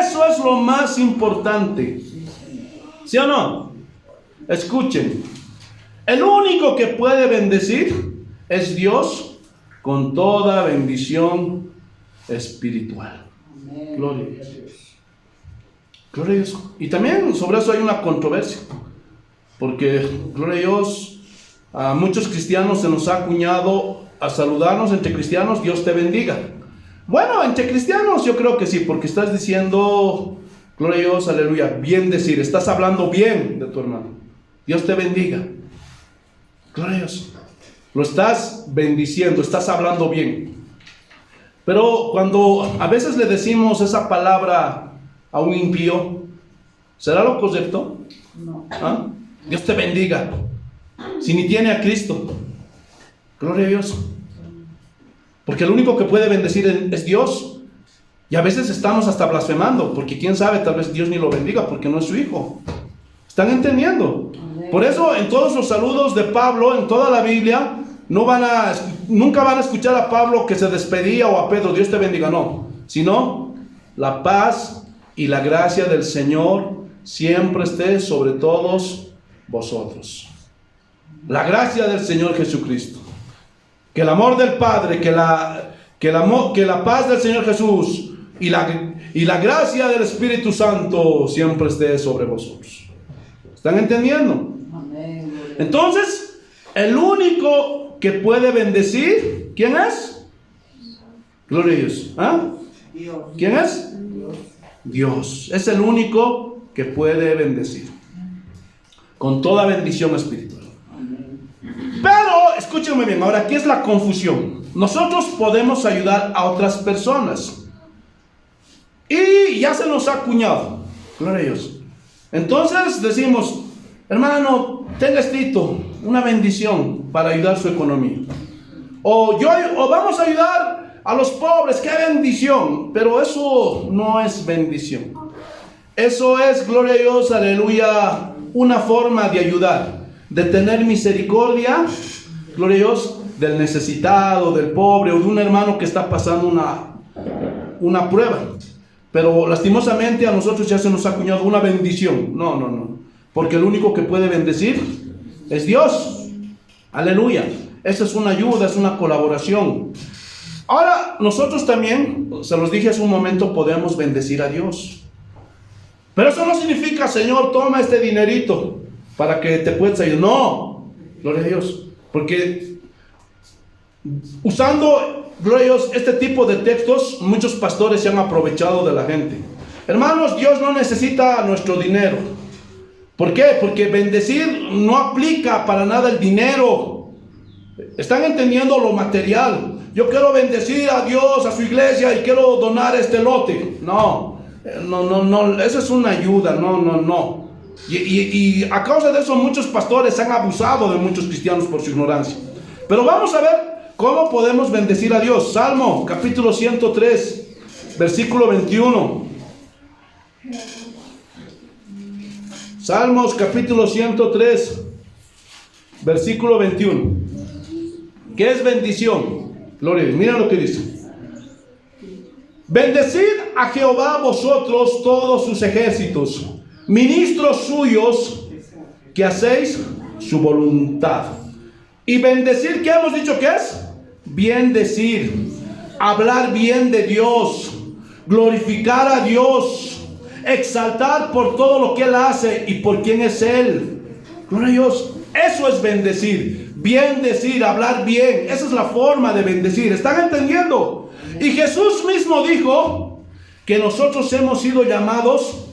Eso es lo más importante. ¿Sí o no? Escuchen. El único que puede bendecir es Dios con toda bendición espiritual. Amén. Gloria a Dios. Gloria a Dios. Y también sobre eso hay una controversia. Porque, gloria a Dios, a muchos cristianos se nos ha acuñado a saludarnos entre cristianos, Dios te bendiga. Bueno, entre cristianos yo creo que sí, porque estás diciendo, gloria a Dios, aleluya, bien decir, estás hablando bien de tu hermano. Dios te bendiga. Gloria a Dios. Lo estás bendiciendo, estás hablando bien. Pero cuando a veces le decimos esa palabra a un impío, ¿será lo correcto? No. ¿Ah? Dios te bendiga. Si ni tiene a Cristo. Gloria a Dios. Porque el único que puede bendecir es Dios. Y a veces estamos hasta blasfemando, porque quién sabe, tal vez Dios ni lo bendiga porque no es su hijo. ¿Están entendiendo? Por eso en todos los saludos de Pablo, en toda la Biblia, nunca van a escuchar a Pablo que se despedía o a Pedro, Dios te bendiga, no. Sino la paz y la gracia del Señor siempre esté sobre todos vosotros. La gracia del Señor Jesucristo, que el amor del Padre, que la paz del Señor Jesús y la gracia del Espíritu Santo siempre esté sobre vosotros. ¿Están entendiendo? Amén. Entonces, el único que puede bendecir, ¿quién es? Gloria a Dios. ¿Ah? Dios. ¿Quién es? Dios. Dios. Es el único que puede bendecir. Con toda bendición espiritual. Amén. Pero, escúchenme bien, ahora aquí es la confusión. Nosotros podemos ayudar a otras personas. Y ya se nos ha acuñado. Gloria a Dios. Entonces decimos, hermano, tenga esto, una bendición para ayudar su economía. O vamos a ayudar a los pobres, qué bendición. Pero eso no es bendición. Eso es, gloria a Dios, aleluya, una forma de ayudar, de tener misericordia, gloria a Dios, del necesitado, del pobre o de un hermano que está pasando una prueba. Pero lastimosamente a nosotros ya se nos ha acuñado una bendición. No, no, no. Porque el único que puede bendecir es Dios. Aleluya. Esa es una ayuda, es una colaboración. Ahora, nosotros también, se los dije hace un momento, podemos bendecir a Dios. Pero eso no significa, Señor, toma este dinerito para que te puedas ayudar. No, gloria a Dios. Porque usando, gloria a Dios, este tipo de textos, muchos pastores se han aprovechado de la gente. Hermanos, Dios no necesita nuestro dinero. ¿Por qué? Porque bendecir no aplica para nada el dinero. ¿Están entendiendo lo material? Yo quiero bendecir a Dios, a su iglesia y quiero donar este lote. No, eso es una ayuda, no. Y a causa de eso muchos pastores han abusado de muchos cristianos por su ignorancia. Pero vamos a ver cómo podemos bendecir a Dios. Salmo capítulo 103, versículo 21. Salmos capítulo 103, versículo 21. ¿Qué es bendición? Gloria a Dios. Mira lo que dice. Bendecid a Jehová vosotros todos sus ejércitos, ministros suyos que hacéis su voluntad. Y bendecir, ¿qué hemos dicho que es? Bien decir, hablar bien de Dios, glorificar a Dios, exaltar por todo lo que Él hace y por quién es Él. Gloria a Dios. Eso es bendecir. Bien decir, hablar bien. Esa es la forma de bendecir. ¿Están entendiendo? Y Jesús mismo dijo que nosotros hemos sido llamados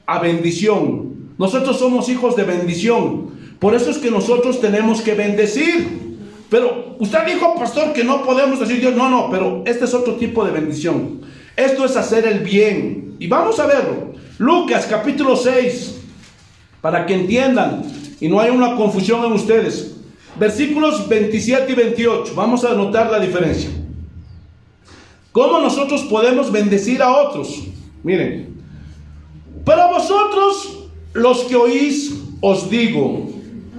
a bendición. Nosotros somos hijos de bendición. Por eso es que nosotros tenemos que bendecir. Pero usted dijo, pastor, que no podemos decir Dios. No, pero este es otro tipo de bendición. Esto es hacer el bien. Y vamos a verlo. Lucas capítulo 6, para que entiendan y no haya una confusión en ustedes. Versículos 27 y 28. Vamos a notar la diferencia. ¿Cómo nosotros podemos bendecir a otros? Miren. Pero vosotros, los que oís, os digo.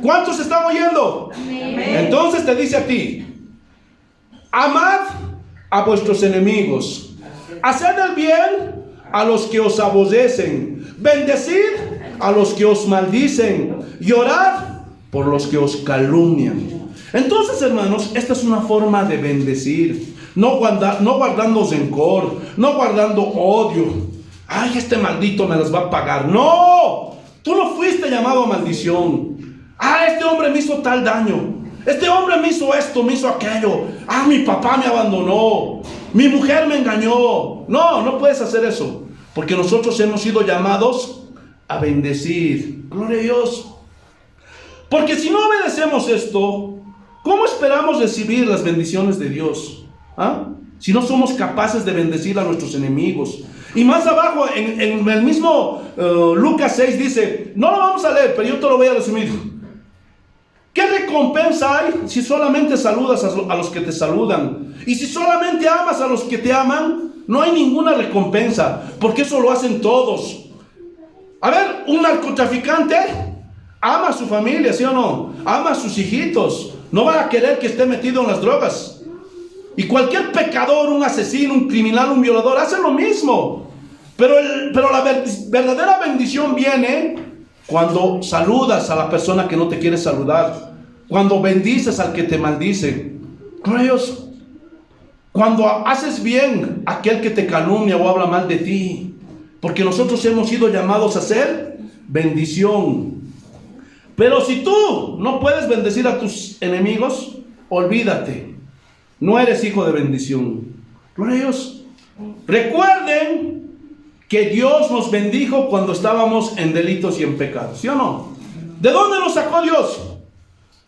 ¿Cuántos están oyendo? Amén. Entonces te dice a ti: amad a vuestros enemigos, haced el bien a los que os aborrecen, bendecid a los que os maldicen y orad por los que os calumnian. Entonces, hermanos, esta es una forma de bendecir. No guardando rencor, no guardando odio. Ay, este maldito me las va a pagar. No, tú no fuiste llamado a maldición. Ah, este hombre me hizo tal daño. Este hombre me hizo esto, me hizo aquello. Ah, mi papá me abandonó. Mi mujer me engañó. No, no puedes hacer eso. Porque nosotros hemos sido llamados a bendecir. Gloria a Dios. Porque si no obedecemos esto, ¿cómo esperamos recibir las bendiciones de Dios? ¿Ah? Si no somos capaces de bendecir a nuestros enemigos. Y más abajo, en el mismo Lucas 6 dice, no lo vamos a leer, pero yo te lo voy a resumir. ¿Qué recompensa hay si solamente saludas a los que te saludan? Y si solamente amas a los que te aman, no hay ninguna recompensa, porque eso lo hacen todos. A ver, un narcotraficante ama a su familia, ¿sí o no? Ama a sus hijitos. No va a querer que esté metido en las drogas. Y cualquier pecador, un asesino, un criminal, un violador, hace lo mismo. Pero la verdadera bendición viene cuando saludas a la persona que no te quiere saludar. Cuando bendices al que te maldice. Gloria a Dios. Cuando haces bien a aquel que te calumnia o habla mal de ti. Porque nosotros hemos sido llamados a hacer bendición. Pero si tú no puedes bendecir a tus enemigos, olvídate. No eres hijo de bendición. Gloria a Dios. Recuerden que Dios nos bendijo cuando estábamos en delitos y en pecados, ¿sí o no? ¿De dónde nos sacó Dios?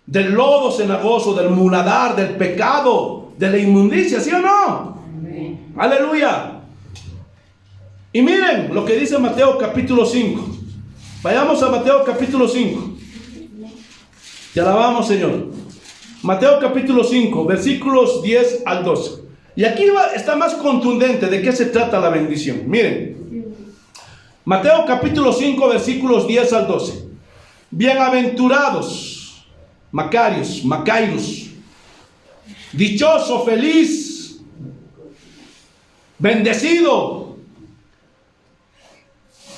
Del lodo cenagoso, del muladar, del pecado, de la inmundicia, ¿sí o no? Amén. Aleluya. Y miren lo que dice Mateo capítulo 5. Vayamos a Mateo capítulo 5. Te alabamos, Señor. Mateo capítulo 5, versículos 10 al 12. Y aquí está más contundente de qué se trata la bendición. Miren. Mateo capítulo 5, versículos 10 al 12. Bienaventurados, Macarios, Macairos, dichoso, feliz, bendecido.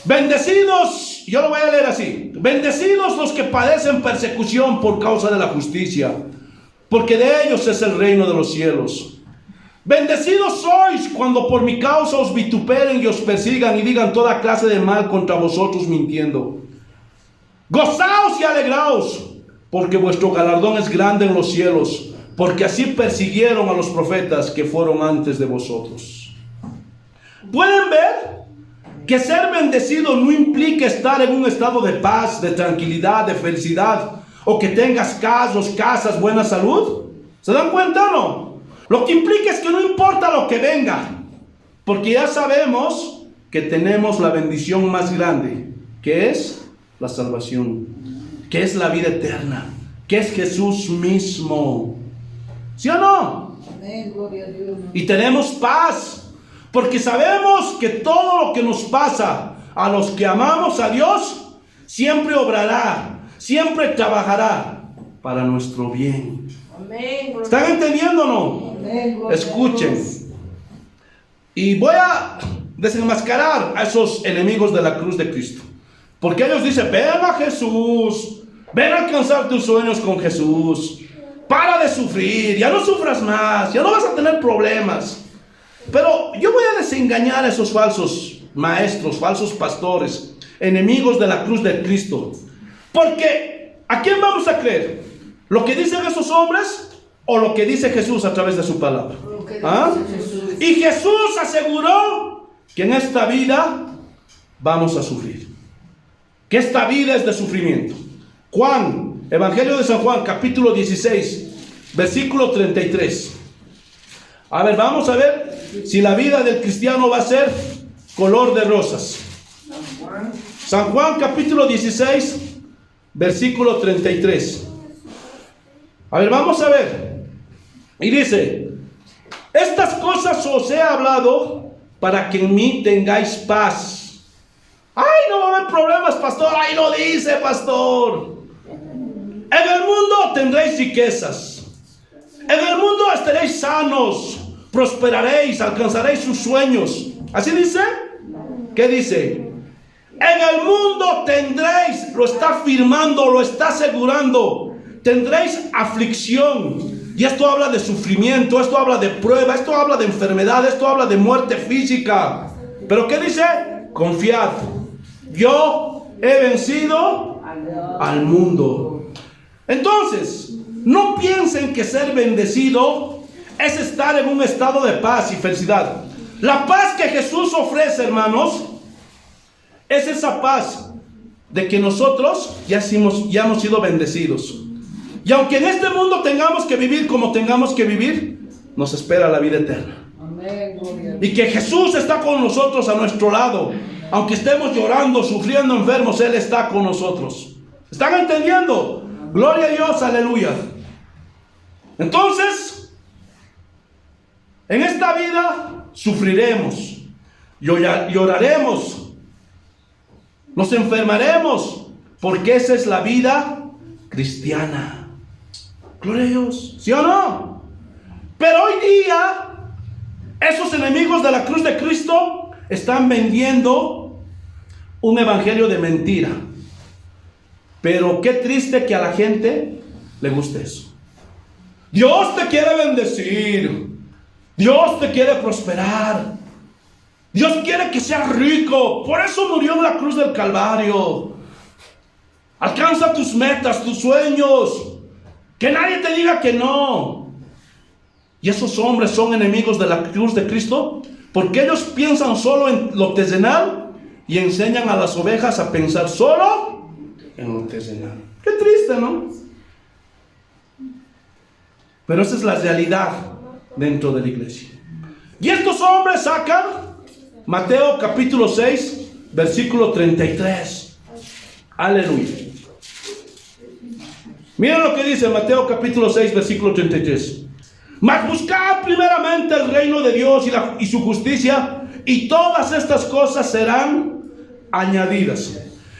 Bendecidos, yo lo voy a leer así. Bendecidos los que padecen persecución por causa de la justicia, porque de ellos es el reino de los cielos. Bendecidos sois cuando por mi causa os vituperen y os persigan y digan toda clase de mal contra vosotros mintiendo. Gozaos y alegraos, porque vuestro galardón es grande en los cielos, porque así persiguieron a los profetas que fueron antes de vosotros. ¿Pueden ver que ser bendecido no implica estar en un estado de paz, de tranquilidad, de felicidad, o que tengas casas, buena salud? ¿Se dan cuenta o no? Lo que implica es que no importa lo que venga, porque ya sabemos que tenemos la bendición más grande, que es la salvación, que es la vida eterna, que es Jesús mismo. ¿Sí o no? Amén, gloria a Dios. Y tenemos paz, porque sabemos que todo lo que nos pasa a los que amamos a Dios, siempre obrará, siempre trabajará para nuestro bien. Amén. ¿Están entendiendo o no? Amén, gloria a Escuchen. Dios. Y voy a desenmascarar a esos enemigos de la cruz de Cristo. Porque ellos dicen, ven a Jesús, ven a alcanzar tus sueños con Jesús. Para de sufrir, ya no sufras más, ya no vas a tener problemas. Pero yo voy a desengañar a esos falsos maestros, falsos pastores, enemigos de la cruz de Cristo. Porque, ¿a quién vamos a creer? ¿Lo que dicen esos hombres o lo que dice Jesús a través de su palabra? ¿Ah? Y Jesús aseguró que en esta vida vamos a sufrir, que esta vida es de sufrimiento. Juan, Evangelio de San Juan, capítulo 16, versículo 33. A ver, vamos a ver si la vida del cristiano va a ser color de rosas. San Juan, capítulo 16, versículo 33. A ver, vamos a ver. Y dice, estas cosas os he hablado para que en mí tengáis paz. Ay, no va a haber problemas, pastor. Ahí lo dice, pastor. En el mundo tendréis riquezas. En el mundo estaréis sanos, prosperaréis, alcanzaréis sus sueños. ¿Así dice? ¿Qué dice? En el mundo tendréis, lo está afirmando, lo está asegurando, tendréis aflicción. Y esto habla de sufrimiento, esto habla de prueba, esto habla de enfermedad, esto habla de muerte física. ¿Pero qué dice? Confiad, yo he vencido al mundo. Entonces, no piensen que ser bendecido es estar en un estado de paz y felicidad. La paz que Jesús ofrece, hermanos, es esa paz de que nosotros ya hemos sido bendecidos. Y aunque en este mundo tengamos que vivir como tengamos que vivir, nos espera la vida eterna. Amén, gloria a Dios. Y que Jesús está con nosotros a nuestro lado. Aunque estemos llorando, sufriendo, enfermos, Él está con nosotros. ¿Están entendiendo? Gloria a Dios, aleluya. Entonces, en esta vida sufriremos, lloraremos, nos enfermaremos, porque esa es la vida cristiana. Gloria a Dios, ¿sí o no? Pero hoy día, esos enemigos de la cruz de Cristo están vendiendo un evangelio de mentira. Pero qué triste que a la gente le guste eso. Dios te quiere bendecir. Dios te quiere prosperar. Dios quiere que seas rico. Por eso murió en la cruz del Calvario. Alcanza tus metas, tus sueños. Que nadie te diga que no. Y esos hombres son enemigos de la cruz de Cristo porque ellos piensan solo en lo terrenal y enseñan a las ovejas a pensar solo en lo terrenal. Qué triste, ¿no? Pero esa es la realidad dentro de la iglesia. Y estos hombres sacan Mateo capítulo 6, versículo 33. Aleluya. Miren lo que dice Mateo capítulo 6, versículo 33. Mas buscad primeramente el reino de Dios y su justicia, y todas estas cosas serán añadidas.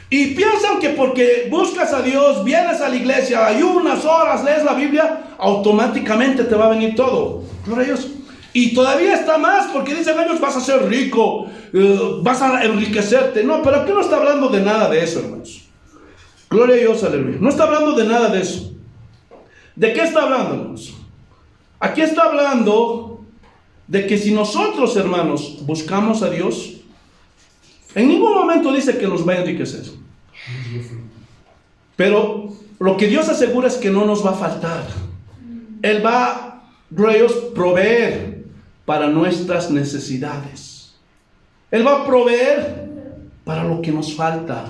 Y piensan que porque buscas a Dios, vienes a la iglesia, ayunas, horas, lees la Biblia, automáticamente te va a venir todo. Gloria a Dios. Y todavía está más, porque dicen ellos, vas a ser rico, vas a enriquecerte. No, pero aquí no está hablando de nada de eso, hermanos. Gloria a Dios, aleluya. No está hablando de nada de eso. ¿De qué está hablando, hermanos? Aquí está hablando de que si nosotros, hermanos, buscamos a Dios, en ningún momento dice que nos va a enriquecer. Pero lo que Dios asegura es que no nos va a faltar. Él va, gloria a Dios, proveer para nuestras necesidades. Él va a proveer para lo que nos falta.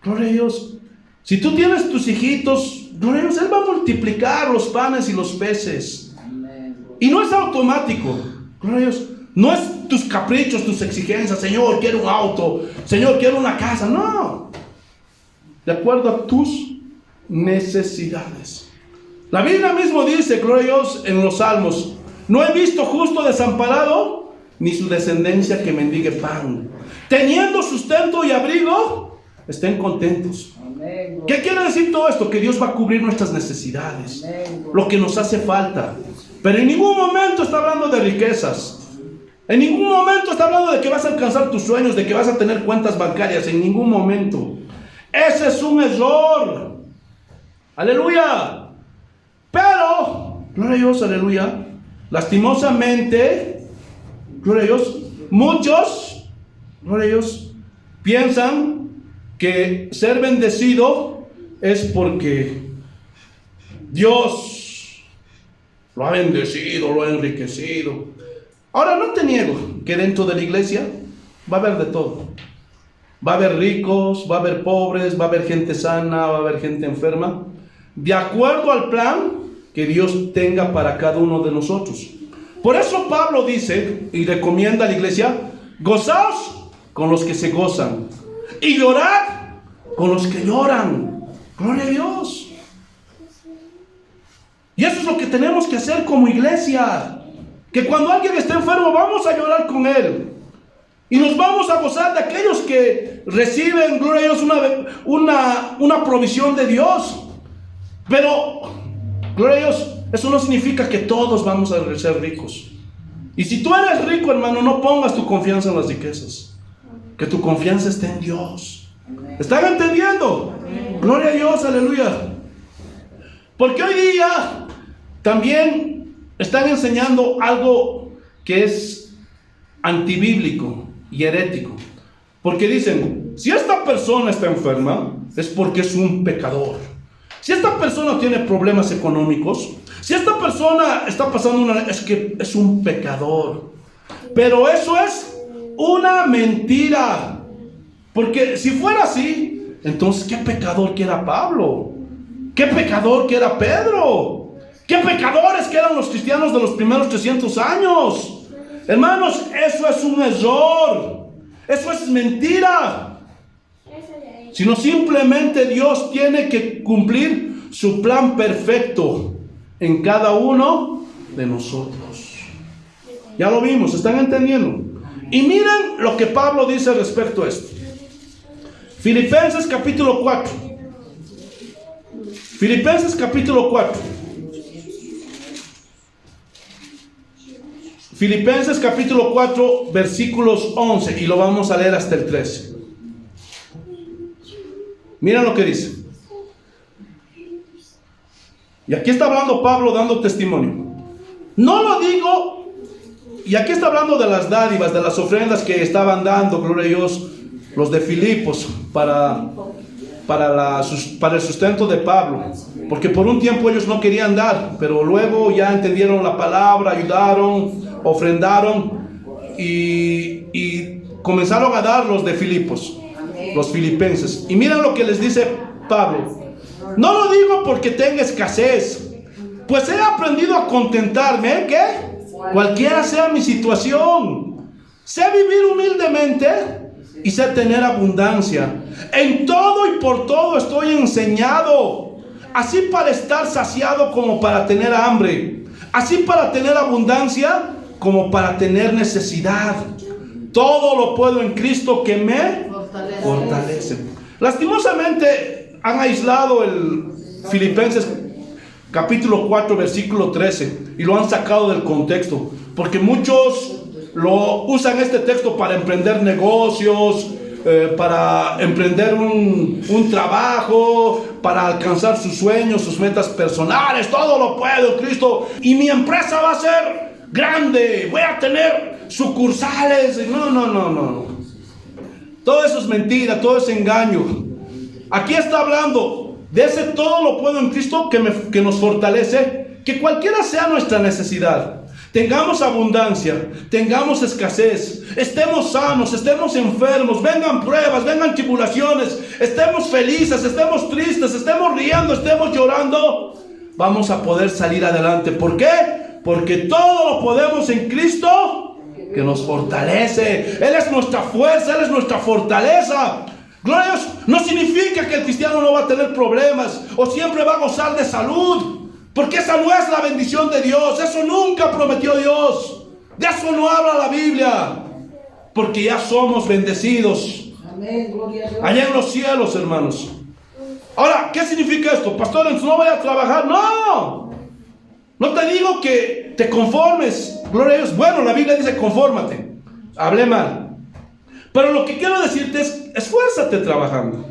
Gloria a Dios. Si tú tienes tus hijitos, gloria a Dios, Él va a multiplicar los panes y los peces. Y no es automático. Gloria a Dios. No es tus caprichos, tus exigencias. Señor, quiero un auto. Señor, quiero una casa. No. De acuerdo a tus necesidades. La Biblia mismo dice, gloria a Dios, en los Salmos: no he visto justo desamparado, ni su descendencia que mendigue pan. Teniendo sustento y abrigo, estén contentos. ¿Qué quiere decir todo esto? Que Dios va a cubrir nuestras necesidades, lo que nos hace falta. Pero en ningún momento está hablando de riquezas. En ningún momento está hablando de que vas a alcanzar tus sueños, de que vas a tener cuentas bancarias. En ningún momento. Ese es un error. Aleluya. Pero, gloria a Dios, aleluya, lastimosamente, gloria a Dios, muchos, gloria a Dios, piensan que ser bendecido es porque Dios lo ha bendecido, lo ha enriquecido. Ahora, no te niego que dentro de la iglesia va a haber de todo. Va a haber ricos, va a haber pobres, va a haber gente sana, va a haber gente enferma, de acuerdo al plan que Dios tenga para cada uno de nosotros. Por eso Pablo dice y recomienda a la iglesia: gozaos con los que se gozan y llorad con los que lloran. Gloria a Dios. Y eso es lo que tenemos que hacer como iglesia. Que cuando alguien esté enfermo, vamos a llorar con él. Y nos vamos a gozar de aquellos que reciben, gloria a Dios, una provisión de Dios. Pero, gloria a Dios, eso no significa que todos vamos a ser ricos. Y si tú eres rico, hermano, no pongas tu confianza en las riquezas. Que tu confianza esté en Dios. ¿Están entendiendo? Gloria a Dios, aleluya. Porque hoy día también están enseñando algo que es antibíblico y herético. Porque dicen: si esta persona está enferma, es porque es un pecador. Si esta persona tiene problemas económicos, si esta persona está pasando es que es un pecador. Pero eso es una mentira. Porque si fuera así, entonces ¿qué pecador que era Pablo? ¿Qué pecador que era Pedro? ¿Qué pecadores que eran los cristianos de los primeros 300 años? Hermanos, eso es un error. Eso es mentira. Sino simplemente Dios tiene que cumplir su plan perfecto en cada uno de nosotros. Ya lo vimos, ¿están entendiendo? Y miren lo que Pablo dice respecto a esto. Filipenses capítulo 4. Filipenses capítulo 4. Filipenses capítulo 4, versículos 11, y lo vamos a leer hasta el 13. Miren lo que dice. Y aquí está hablando Pablo dando testimonio. No lo digo, y aquí está hablando de las dádivas, de las ofrendas que estaban dando, gloria a Dios, los de Filipos para para el sustento de Pablo, porque por un tiempo ellos no querían dar, pero luego ya entendieron la palabra, ayudaron, ofrendaron y comenzaron a dar los de Filipos, los filipenses. Y miren lo que les dice Pablo: no lo digo porque tenga escasez, pues he aprendido a contentarme, ¿qué? Cualquiera sea mi situación. Sé vivir humildemente y sé tener abundancia. En todo y por todo estoy enseñado, así para estar saciado como para tener hambre, así para tener abundancia como para tener necesidad. Todo lo puedo en Cristo que me fortalece. Lastimosamente han aislado el Filipenses capítulo 4 versículo 13 y lo han sacado del contexto, porque muchos lo usan este texto para emprender negocios, para emprender un trabajo, para alcanzar sus sueños, sus metas personales. Todo lo puedo en Cristo y mi empresa va a ser grande, voy a tener sucursales. No. Todo eso es mentira, todo es engaño. Aquí está hablando de ese todo lo puedo en Cristo que nos fortalece, que cualquiera sea nuestra necesidad, tengamos abundancia, tengamos escasez, estemos sanos, estemos enfermos, vengan pruebas, vengan tribulaciones, estemos felices, estemos tristes, estemos riendo, estemos llorando, vamos a poder salir adelante. ¿Por qué? Porque todo lo podemos en Cristo que nos fortalece. Él es nuestra fuerza, Él es nuestra fortaleza. Gloria a Dios. No significa que el cristiano no va a tener problemas o siempre va a gozar de salud, porque esa no es la bendición de Dios. Eso nunca prometió Dios. De eso no habla la Biblia, porque ya somos bendecidos. Amén, gloria a Dios. Allá en los cielos, hermanos. Ahora, ¿qué significa esto? Pastor, entonces no voy a trabajar. No te digo que te conformes. Gloria a Dios. Bueno, la Biblia dice confórmate. Hablé mal. Pero lo que quiero decirte es, esfuérzate trabajando.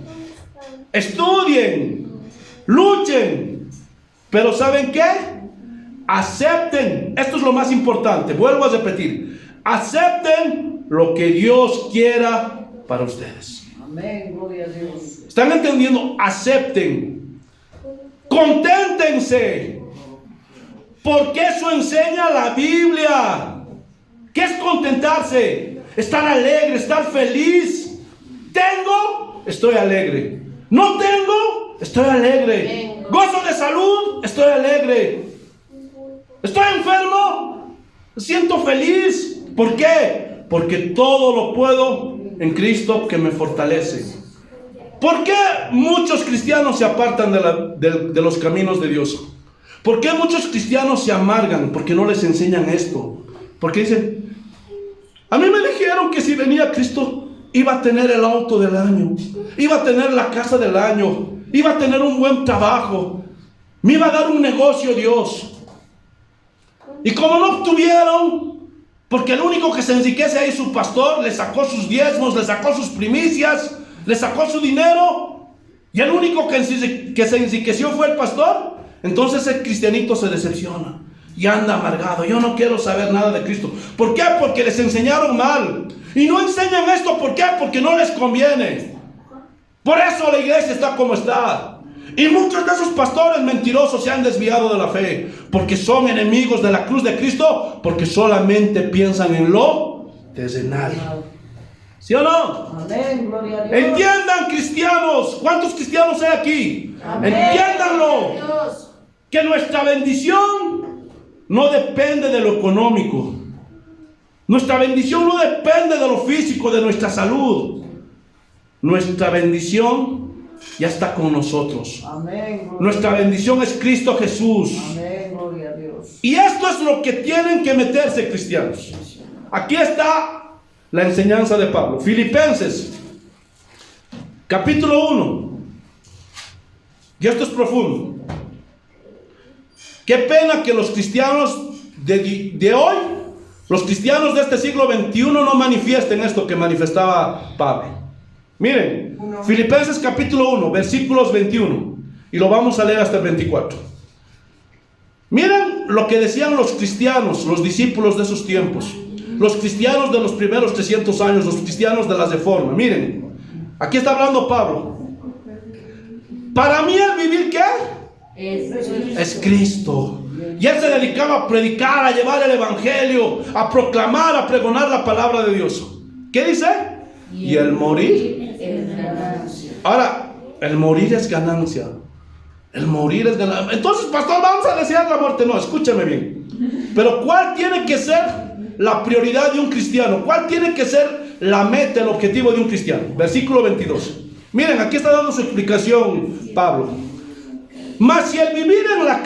Estudien, luchen. Pero ¿saben qué? Acepten. Esto es lo más importante. Vuelvo a repetir. Acepten lo que Dios quiera para ustedes. Amén, gloria a Dios. ¿Están entendiendo? Acepten. Conténtense. Porque eso enseña la Biblia. ¿Qué es contentarse? Estar alegre, estar feliz. Tengo, estoy alegre. No tengo, estoy alegre. Gozo de salud, estoy alegre. Estoy enfermo, me siento feliz. ¿Por qué? Porque todo lo puedo en Cristo que me fortalece. ¿Por qué muchos cristianos se apartan de los caminos de Dios? ¿Por qué muchos cristianos se amargan? Porque no les enseñan esto. Porque dicen, a mí me dijeron que si venía Cristo iba a tener el auto del año, iba a tener la casa del año, iba a tener un buen trabajo, me iba a dar un negocio Dios. Y como no obtuvieron, porque el único que se enriquece ahí es su pastor, le sacó sus diezmos, le sacó sus primicias, le sacó su dinero, y el único que se enriqueció fue el pastor, entonces el cristianito se decepciona y anda amargado. Yo no quiero saber nada de Cristo. ¿Por qué? Porque les enseñaron mal. Y no enseñan esto, ¿por qué? Porque no les conviene. Por eso la iglesia está como está. Y muchos de esos pastores mentirosos se han desviado de la fe, porque son enemigos de la cruz de Cristo, porque solamente piensan en lo terrenal. ¿Sí o no? Amén, gloria a Dios. Entiendan, cristianos. ¿Cuántos cristianos hay aquí? Amén. Entiéndanlo. Que nuestra bendición no depende de lo económico. Nuestra bendición no depende de lo físico, de nuestra salud. Nuestra bendición ya está con nosotros. Amén, Nuestra bendición es Cristo Jesús. amén, gloria a Dios. Y esto es lo que tienen que meterse, cristianos. Aquí está la enseñanza de Pablo. Filipenses, capítulo 1. Y esto es profundo. Qué pena que los cristianos de hoy, los cristianos de este siglo XXI, no manifiesten esto que manifestaba Pablo. Miren, Filipenses capítulo 1, versículos 21. Y lo vamos a leer hasta el 24. Miren lo que decían los cristianos, los discípulos de esos tiempos. Los cristianos de los primeros 300 años, los cristianos de la Reforma. Miren, aquí está hablando Pablo. Para mí el vivir, ¿qué? Es Cristo. Y él se dedicaba a predicar, a llevar el evangelio, a proclamar, a pregonar la palabra de Dios. ¿Qué dice? Y el morir Es ganancia. Ahora, el morir es ganancia. El morir es ganancia. Entonces, pastor, vamos a desear la muerte. No, escúchame bien. Pero ¿cuál tiene que ser la prioridad de un cristiano? ¿Cuál tiene que ser la meta, el objetivo de un cristiano? Versículo 22. Miren, aquí está dando su explicación Pablo. Mas si el vivir en la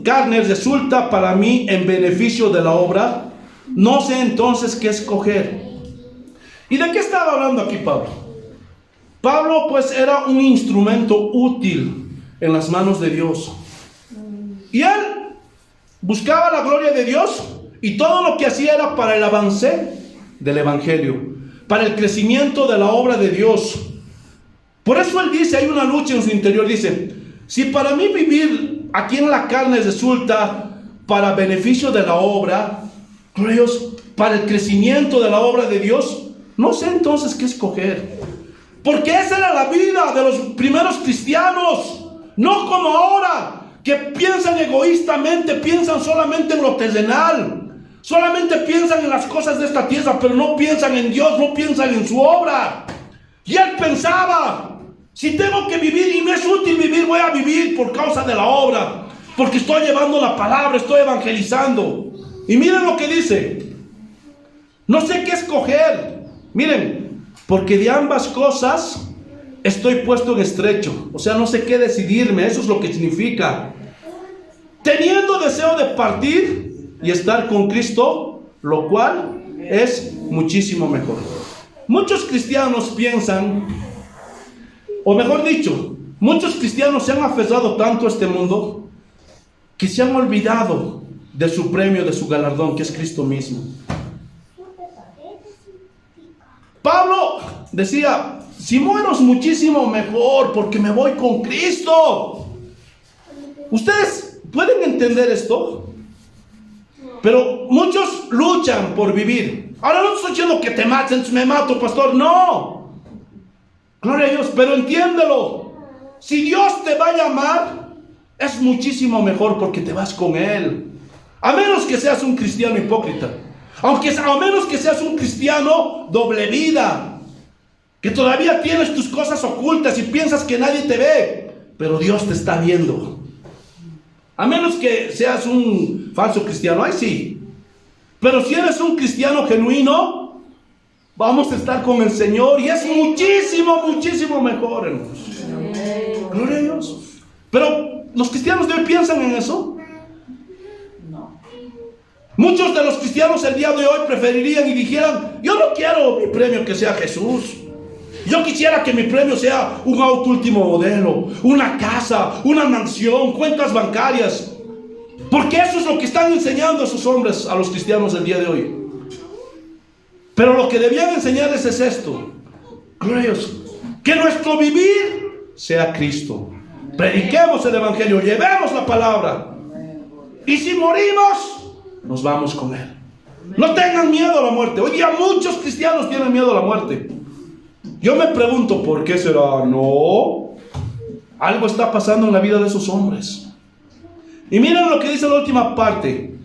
carne resulta para mí en beneficio de la obra, no sé entonces qué escoger. ¿Y de qué estaba hablando aquí Pablo? Pablo pues era un instrumento útil en las manos de Dios. Y él buscaba la gloria de Dios y todo lo que hacía era para el avance del evangelio, para el crecimiento de la obra de Dios. Por eso él dice, hay una lucha en su interior, dice, si para mí vivir aquí en la carne resulta para beneficio de la obra, Dios, para el crecimiento de la obra de Dios, no sé entonces qué escoger. Porque esa era la vida de los primeros cristianos, no como ahora, que piensan egoístamente, piensan solamente en lo terrenal, solamente piensan en las cosas de esta tierra, pero no piensan en Dios, no piensan en su obra. Y él pensaba, si tengo que vivir y me es útil vivir, voy a vivir por causa de la obra, porque estoy llevando la palabra, estoy evangelizando. Y miren lo que dice, no sé qué escoger. Miren, porque de ambas cosas estoy puesto en estrecho. O sea, no sé qué decidirme, eso es lo que significa. Teniendo deseo de partir y estar con Cristo, lo cual es muchísimo mejor. Muchos cristianos piensan, o mejor dicho, muchos cristianos se han aferrado tanto a este mundo que se han olvidado de su premio, de su galardón, que es Cristo mismo. Pablo decía, si muero es muchísimo mejor porque me voy con Cristo. ¿Ustedes pueden entender esto? Pero muchos luchan por vivir. Ahora no estoy diciendo que te maten, me mato, pastor, no. Gloria a Dios, pero entiéndelo. Si Dios te va a llamar, es muchísimo mejor porque te vas con Él. A menos que seas un cristiano hipócrita. A menos que seas un cristiano doble vida, que todavía tienes tus cosas ocultas y piensas que nadie te ve, pero Dios te está viendo. A menos que seas un falso cristiano, ahí sí. Pero si eres un cristiano genuino, vamos a estar con el Señor y es muchísimo, muchísimo mejor, hermanos. Gloria a Dios. Pero los cristianos de hoy piensan en eso. Muchos de los cristianos el día de hoy preferirían y dijeran, yo no quiero mi premio que sea Jesús. Yo quisiera que mi premio sea un auto último modelo, una casa, una mansión, cuentas bancarias. Porque eso es lo que están enseñando esos hombres a los cristianos el día de hoy. Pero lo que debían enseñarles es esto. Gloria a Dios. Que nuestro vivir sea Cristo. Prediquemos el evangelio, llevemos la palabra. Y si morimos, nos vamos con Él. No tengan miedo a la muerte. Hoy día muchos cristianos tienen miedo a la muerte. Yo me pregunto, ¿por qué será? No. Algo está pasando en la vida de esos hombres. Y miren lo que dice la última parte.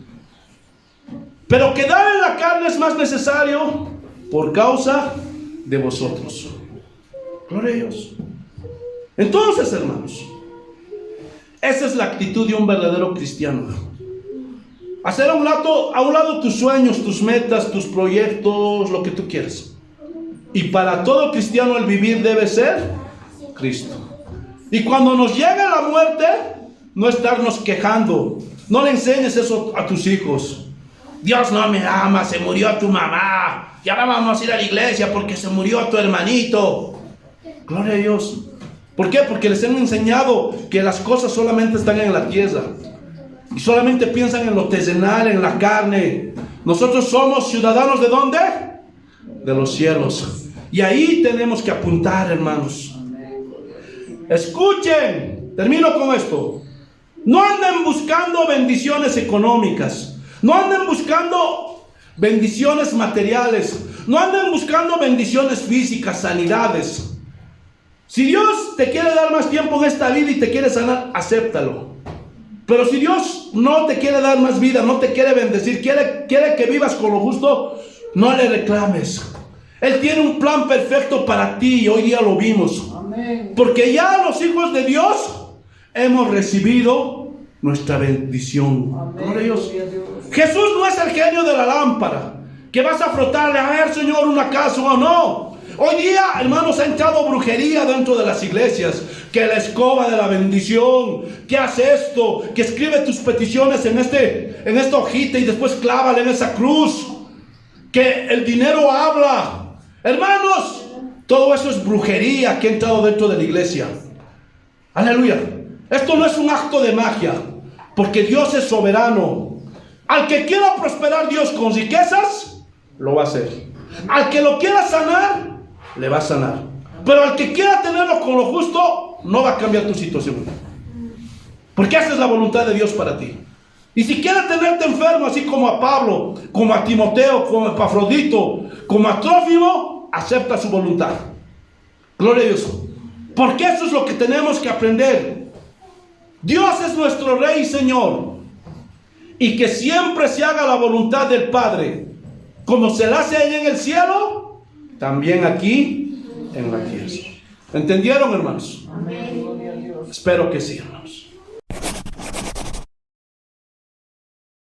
Pero quedar en la carne es más necesario por causa de vosotros. Gloria a Dios. Entonces, hermanos, esa es la actitud de un verdadero cristiano. Hacer a un lado tus sueños, tus metas, tus proyectos, lo que tú quieras. Y para todo cristiano el vivir debe ser Cristo. Y cuando nos llegue la muerte, no estarnos quejando. No le enseñes eso a tus hijos. Dios no me ama, se murió tu mamá. Ya vamos a ir a la iglesia porque se murió tu hermanito. Gloria a Dios. ¿Por qué? Porque les han enseñado que las cosas solamente están en la tierra. Y solamente piensan en lo terrenal, en la carne. Nosotros somos ciudadanos ¿de dónde? De los cielos. Y ahí tenemos que apuntar, hermanos. Escuchen, termino con esto. No anden buscando bendiciones económicas. No anden buscando bendiciones materiales. No anden buscando bendiciones físicas, sanidades. Si Dios te quiere dar más tiempo en esta vida y te quiere sanar, acéptalo. Pero si Dios no te quiere dar más vida, no te quiere bendecir, quiere que vivas con lo justo, no le reclames. Él tiene un plan perfecto para ti y hoy día lo vimos. Amén. Porque ya los hijos de Dios hemos recibido nuestra bendición. Amén. Gloria a Dios. Gloria a Dios. Jesús no es el genio de la lámpara que vas a frotarle, a ver, Señor, una casa o no. Hoy día, hermanos, ha entrado brujería dentro de las iglesias. Que la escoba de la bendición, que hace esto, que escribe tus peticiones en esta hojita y después clávale en esa cruz. Que el dinero habla. Hermanos, todo eso es brujería que ha entrado dentro de la iglesia. Aleluya. Esto no es un acto de magia, porque Dios es soberano. Al que quiera prosperar Dios con riquezas, lo va a hacer. Al que lo quiera sanar, le va a sanar. Pero al que quiera tenerlo con lo justo, no va a cambiar tu situación. Porque esa es la voluntad de Dios para ti. Y si quiere tenerte enfermo, así como a Pablo, como a Timoteo, como a Epafrodito, como a Trófimo, acepta su voluntad. Gloria a Dios. Porque eso es lo que tenemos que aprender. Dios es nuestro Rey y Señor. Y que siempre se haga la voluntad del Padre. Como se la hace allá en el cielo, también aquí en la tierra. ¿Entendieron, hermanos? Amén. Gloria a Dios. Espero que sí, hermanos.